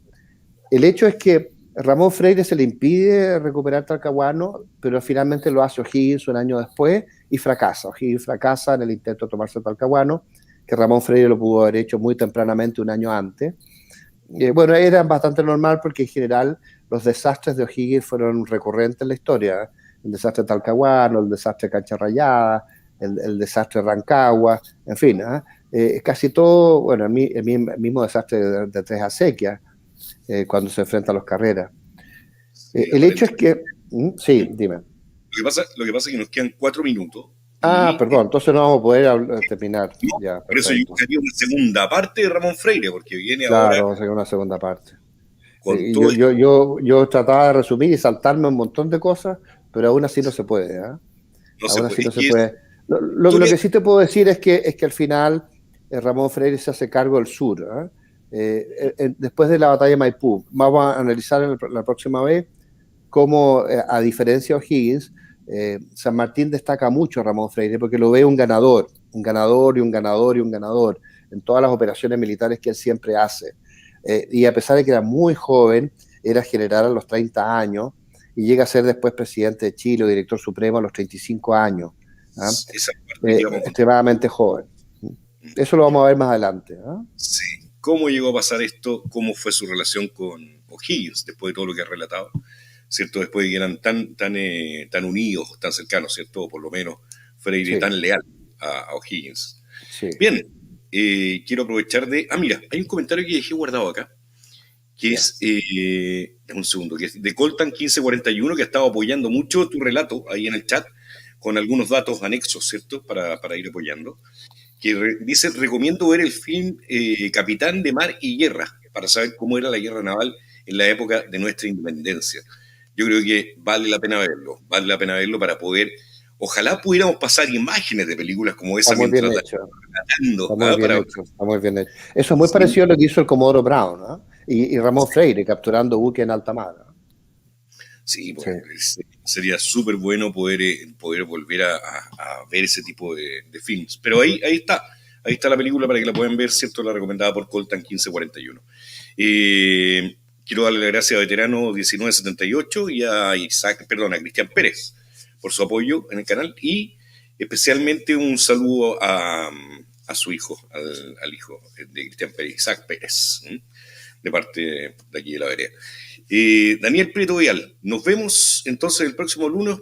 El hecho es que Ramón Freire se le impide recuperar Talcahuano, pero finalmente lo hace O'Higgins un año después y fracasa. O'Higgins fracasa en el intento de tomarse Talcahuano, que Ramón Freire lo pudo haber hecho muy tempranamente, un año antes. Bueno, era bastante normal porque en general los desastres de O'Higgins fueron recurrentes en la historia. El desastre de Talcahuano, el desastre de Cancha Rayada, el desastre de Rancagua, en fin, casi todo, bueno, el mismo desastre de Tres Acequias, cuando se enfrenta a los Carreras. Sí, el hecho es que... Sí, dime. Lo que pasa es que nos quedan 4 minutos. Perdón, entonces no vamos a poder terminar. No, Ya, por eso yo buscaría una segunda parte de Ramón Freire, porque viene claro, ahora vamos a hacer una segunda parte. con todo Yo trataba de resumir y saltarme un montón de cosas, pero aún así no se puede. No se Aún así puede. no se Y puede. Lo que sí te puedo decir es que al final Ramón Freire se hace cargo del sur. Después de la batalla de Maipú, vamos a analizar la próxima vez cómo, a diferencia de O'Higgins, San Martín destaca mucho a Ramón Freire porque lo ve un ganador y un ganador y un ganador en todas las operaciones militares que él siempre hace. Y a pesar de que era muy joven, era general a los 30 años y llega a ser después presidente de Chile o director supremo a los 35 años. esa parte, digamos, Extremadamente joven. Eso lo vamos a ver más adelante. sí. ¿Cómo llegó a pasar esto? ¿Cómo fue su relación con O'Higgins después de todo lo que ha relatado? ¿Cierto? Después de que eran tan unidos, tan cercanos, ¿cierto? O por lo menos Freire Sí, tan leal a O'Higgins. sí. Bien, quiero aprovechar de... Ah, mira, hay un comentario que dejé guardado acá, que Ya. es, un segundo, que es de Coltan 1541, que ha estado apoyando mucho tu relato ahí en el chat, con algunos datos anexos, ¿cierto? Para ir apoyando. Que dice, recomiendo ver el film Capitán de Mar y Guerra, para saber cómo era la guerra naval en la época de nuestra independencia. Yo creo que vale la pena verlo para poder, ojalá pudiéramos pasar imágenes de películas como esa Está muy bien mientras la hecho. tratando, Está muy bien para, hecho. Está muy bien hecho. Eso es muy sí, parecido a lo que hizo el Comodoro Brown, y Ramón Freire capturando buque en alta mar. sí, Sí. pues, sería súper bueno poder volver a ver ese tipo de films. Pero ahí está la película para que la puedan ver, ¿cierto? La recomendada por Coltan 1541. Quiero darle las gracias a Veterano 1978 y a a Cristian Pérez por su apoyo en el canal y especialmente un saludo a su hijo, al hijo de Cristian Pérez, Isaac Pérez, de parte de aquí de la vereda. Daniel Prieto Vial, nos vemos entonces el próximo lunes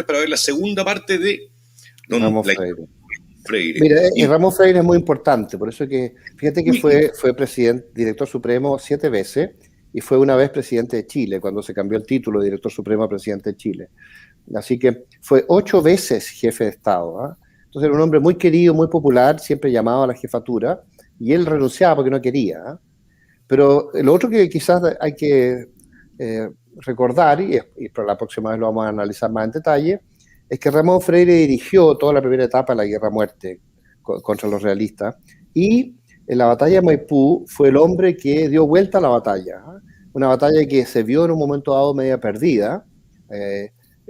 para ver la segunda parte de Ramón Freire. Freire. Mira, Y Ramón Freire es muy importante, por eso que, fíjate que muy, fue presidente, director supremo 7 veces y fue una vez presidente de Chile, cuando se cambió el título de director supremo a presidente de Chile. Así que fue 8 veces jefe de Estado. Entonces era un hombre muy querido, muy popular, siempre llamado a la jefatura, y él renunciaba porque no quería. Pero lo otro que quizás hay que recordar, y para la próxima vez lo vamos a analizar más en detalle, es que Ramón Freire dirigió toda la primera etapa de la guerra-muerte contra los realistas, y en la batalla de Maipú fue el hombre que dio vuelta a la batalla. Una batalla que se vio en un momento dado media perdida,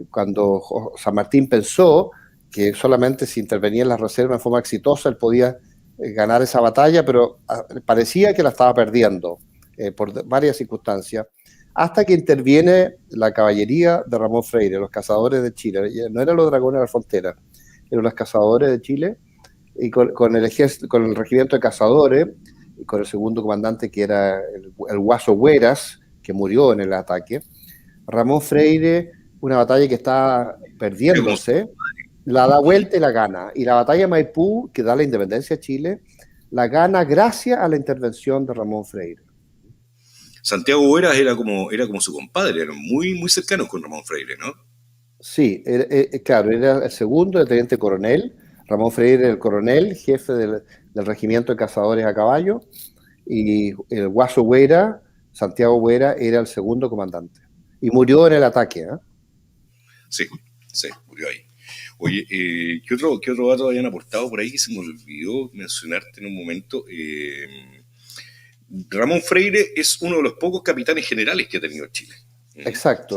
cuando San Martín pensó que solamente si intervenía en las reservas de forma exitosa él podía ganar esa batalla, pero parecía que la estaba perdiendo por varias circunstancias, hasta que interviene la caballería de Ramón Freire, los cazadores de Chile. No eran los dragones de la frontera, eran los cazadores de Chile, y con el regimiento de cazadores, y con el segundo comandante que era el Guaso Hueras, que murió en el ataque. Ramón Freire, una batalla que estaba perdiéndose, la da vuelta y la gana. Y la batalla de Maipú, que da la independencia a Chile, la gana gracias a la intervención de Ramón Freire. Santiago Hueras era como su compadre, eran muy cercanos con Ramón Freire, ¿no? Sí, claro, era el segundo, el teniente coronel. Ramón Freire era el coronel, jefe del regimiento de cazadores a caballo. Y el Guaso Huera, Santiago Huera, era el segundo comandante. Y murió en el ataque. Sí, murió ahí. Oye, ¿qué otro dato habían aportado por ahí que se me olvidó mencionarte en un momento? Ramón Freire es uno de los pocos capitanes generales que ha tenido Chile. Exacto.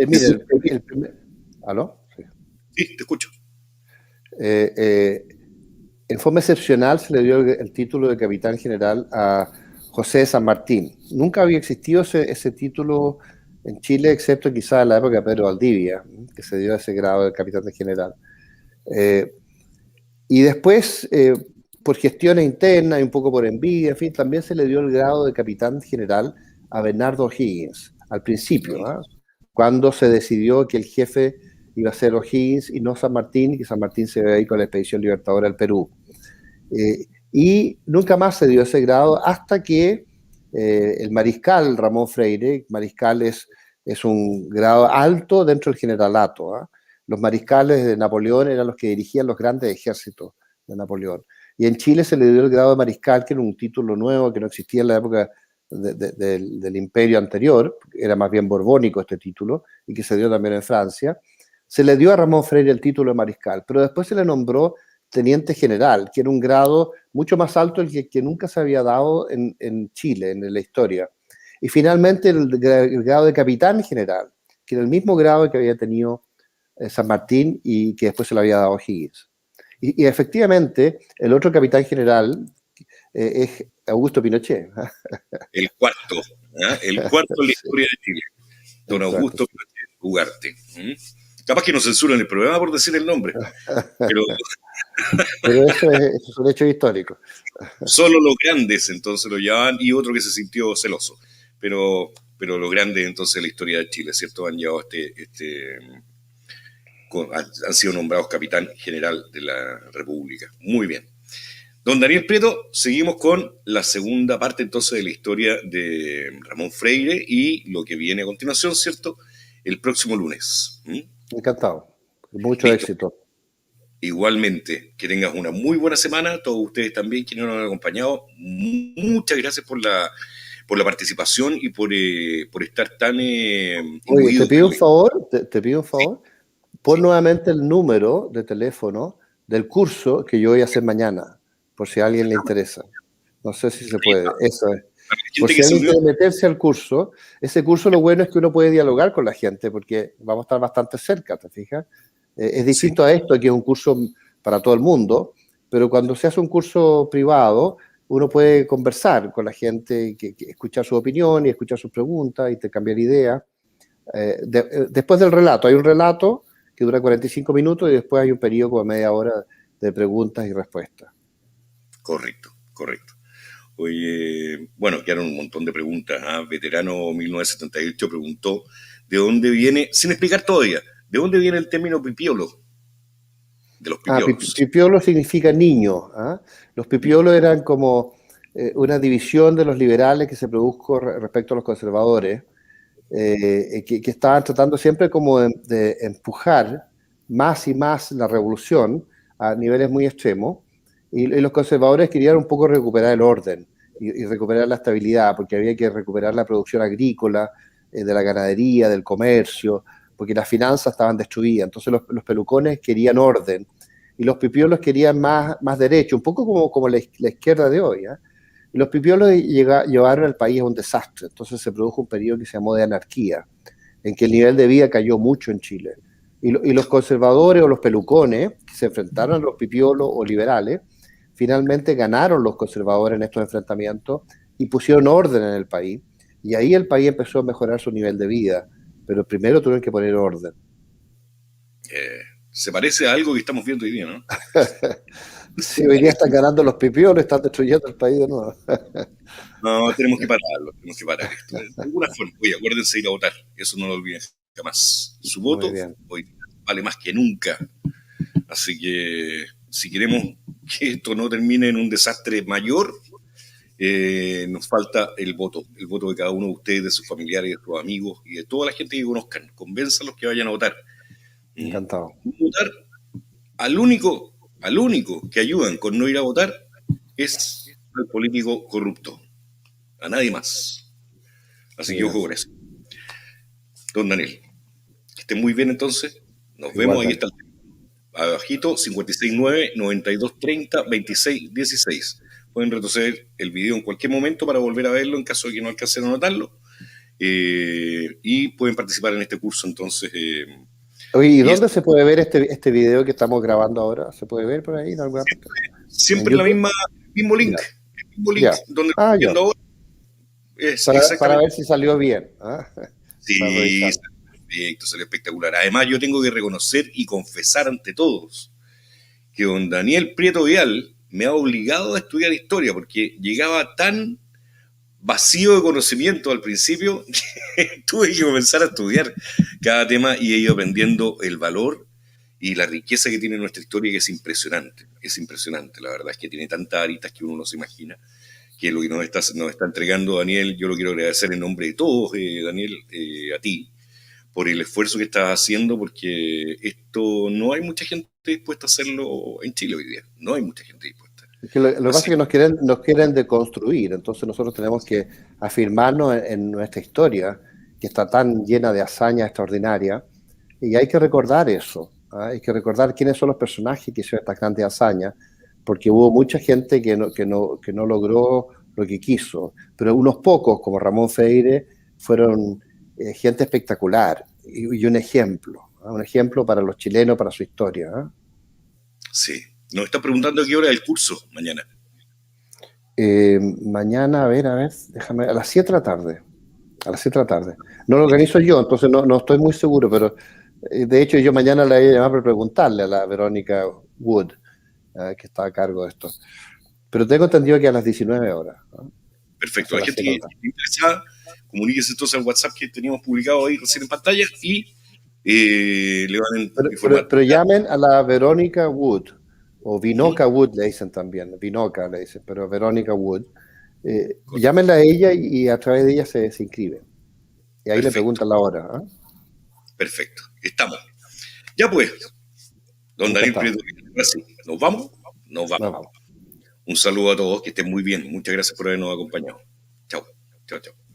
Mire, el primer... ¿Aló? Sí. Sí, te escucho. En forma excepcional se le dio el título de capitán general a José de San Martín. Nunca había existido ese título en Chile, excepto quizás en la época de Pedro Valdivia, que se dio ese grado de capitán de general. Y después, por gestiones internas y un poco por envidia, en fin, también se le dio el grado de capitán general a Bernardo O'Higgins, al principio, cuando se decidió que el jefe iba a ser O'Higgins y no San Martín, y que San Martín se iba a ir con la expedición libertadora al Perú. Y nunca más se dio ese grado hasta que el mariscal Ramón Freire, mariscal es un grado alto dentro del generalato. Los mariscales de Napoleón eran los que dirigían los grandes ejércitos de Napoleón. Y en Chile se le dio el grado de mariscal, que era un título nuevo que no existía en la época del imperio anterior, era más bien borbónico este título, y que se dio también en Francia, se le dio a Ramón Freire el título de mariscal, pero después se le nombró teniente general, que era un grado mucho más alto el que nunca se había dado en Chile, en la historia. Y finalmente el grado de capitán general, que era el mismo grado que había tenido San Martín y que después se lo había dado O'Higgins. Y efectivamente, el otro capitán general es Augusto Pinochet. El cuarto, ¿ah? El cuarto en la Sí, historia de Chile, don el cuarto, Augusto sí. Pinochet Ugarte. Capaz que nos censuran el programa por decir el nombre, pero Pero eso es un hecho histórico. solo los grandes entonces lo llamaban y otro que se sintió celoso. Pero los grandes entonces de la historia de Chile, ¿cierto? Han llevado han sido nombrados capitán general de la República. Muy bien. Don Daniel Prieto, seguimos con la segunda parte entonces de la historia de Ramón Freire y lo que viene a continuación, ¿cierto? El próximo lunes. Encantado. Mucho Listo. éxito. Igualmente, que tengas una muy buena semana, todos ustedes también quienes nos han acompañado. Muchas gracias por la participación y por estar tan Oye, te imbuidos pido un del... favor, te pido un Sí, favor. Pon sí. nuevamente el número de teléfono del curso que yo voy a hacer mañana, por si a alguien le interesa. No sé si se Ahí está. puede. Eso es. Para la Por gente si que se alguien unió, quiere meterse al curso, ese curso lo bueno es que uno puede dialogar con la gente porque vamos a estar bastante cerca, ¿te fijas? Es sí, distinto a esto, que es un curso para todo el mundo, pero cuando se hace un curso privado, uno puede conversar con la gente, escuchar su opinión y escuchar sus preguntas, intercambiar ideas. Después del relato, hay un relato que dura 45 minutos y después hay un periodo como de media hora de preguntas y respuestas. correcto, correcto. Oye, bueno, quedaron un montón de preguntas. Veterano 1978 preguntó de dónde viene, sin explicar todavía, de dónde viene el término pipiolo, de los pipiolos. Pipiolo significa niño. ¿Ah? Los pipiolos eran como una división de los liberales que se produjo respecto a los conservadores, que estaban tratando siempre como de empujar más y más la revolución a niveles muy extremos, y los conservadores querían un poco recuperar el orden y recuperar la estabilidad, porque había que recuperar la producción agrícola, de la ganadería, del comercio, porque las finanzas estaban destruidas. Entonces los pelucones querían orden y los pipiolos querían más derecho, un poco como la izquierda de hoy. ¿Eh? Y los pipiolos llevaron al país a un desastre. Entonces se produjo un periodo que se llamó de anarquía, en que el nivel de vida cayó mucho en Chile. Y los conservadores o los pelucones, que se enfrentaron a los pipiolos o liberales, finalmente ganaron los conservadores en estos enfrentamientos y pusieron orden en el país. Y ahí el país empezó a mejorar su nivel de vida. Pero primero tuvieron que poner orden. Se parece a algo que estamos viendo hoy día, ¿no? Si hoy día están ganando los pipiolos, están destruyendo el país de nuevo. No, tenemos que pararlo, tenemos que parar esto. De alguna forma, oye, acuérdense de ir a votar, eso no lo olviden jamás. Su Muy voto bien. hoy vale más que nunca. Así que si queremos que esto no termine en un desastre mayor, nos falta el voto de cada uno de ustedes, de sus familiares, de sus amigos y de toda la gente que conozcan. Convenzanlos que vayan a votar. ¿Mm? Encantado. Votar al único que ayudan con no ir a votar es al político corrupto, a nadie más. Así Muy que bien. ojo con eso. Don Daniel, que estén muy bien entonces. Nos vemos, ahí está Igualmente. el tema. Abajito, 569-9230-2616. Pueden retroceder el video en cualquier momento para volver a verlo en caso de que no alcancen a notarlo. Y pueden participar en este curso entonces. Oye, ¿y Y es dónde se puede ver este video que estamos grabando ahora? ¿Se puede ver por ahí en alguna parte? ¿En siempre YouTube? el mismo link, Ya, el mismo link ya. donde lo Ah, estoy ya. viendo ahora. Es Para exactamente. ver si salió bien. ¿Ah? Para Sí, revisarlo. salió perfecto, salió espectacular. Además, yo tengo que reconocer y confesar ante todos que don Daniel Prieto Vial me ha obligado a estudiar historia porque llegaba tan vacío de conocimiento al principio que tuve que comenzar a estudiar cada tema y he ido aprendiendo el valor y la riqueza que tiene nuestra historia, que es impresionante, la verdad es que tiene tantas aristas que uno no se imagina, que lo que nos está entregando Daniel, yo lo quiero agradecer en nombre de todos, Daniel, a ti, por el esfuerzo que estás haciendo, porque esto no hay mucha gente dispuesta a hacerlo en Chile hoy día, no hay mucha gente dispuesta. Es que lo que pasa es Así, que nos quieren deconstruir, entonces nosotros tenemos que afirmarnos en nuestra historia, que está tan llena de hazañas extraordinarias, y hay que recordar eso, ¿ah? Hay que recordar quiénes son los personajes que hicieron estas grandes hazañas, porque hubo mucha gente que no logró lo que quiso, pero unos pocos, como Ramón Freire, fueron gente espectacular y un ejemplo para los chilenos, para su historia. ¿Ah? sí. Nos está preguntando a qué hora es el curso mañana. Mañana, a ver, déjame, a las 7 de la tarde. A las 7 de la tarde. No lo organizo yo, entonces no estoy muy seguro, pero de hecho yo mañana la voy a llamar para preguntarle a la Verónica Wood, que está a cargo de esto. Pero tengo entendido que a las 19 horas, ¿no? Perfecto. Hacia La las gente 7 de que la tarde. esté interesada, comuníquese entonces al WhatsApp que teníamos publicado ahí recién en pantalla y le van a informar. Pero llamen a la Verónica Wood, o Vinoca Wood le dicen también, Vinoca le dicen, pero Verónica Wood. Llámenla a ella y a través de ella se inscriben. Y ahí le Perfecto, preguntan la hora. ¿Ah? perfecto. Estamos. Ya pues, don Daniel Encantado. Prieto, ahora sí, ¿nos vamos? Nos Nos vamos. vamos. Un saludo a todos, que estén muy bien. Muchas gracias por habernos acompañado. Chao, chao, chao.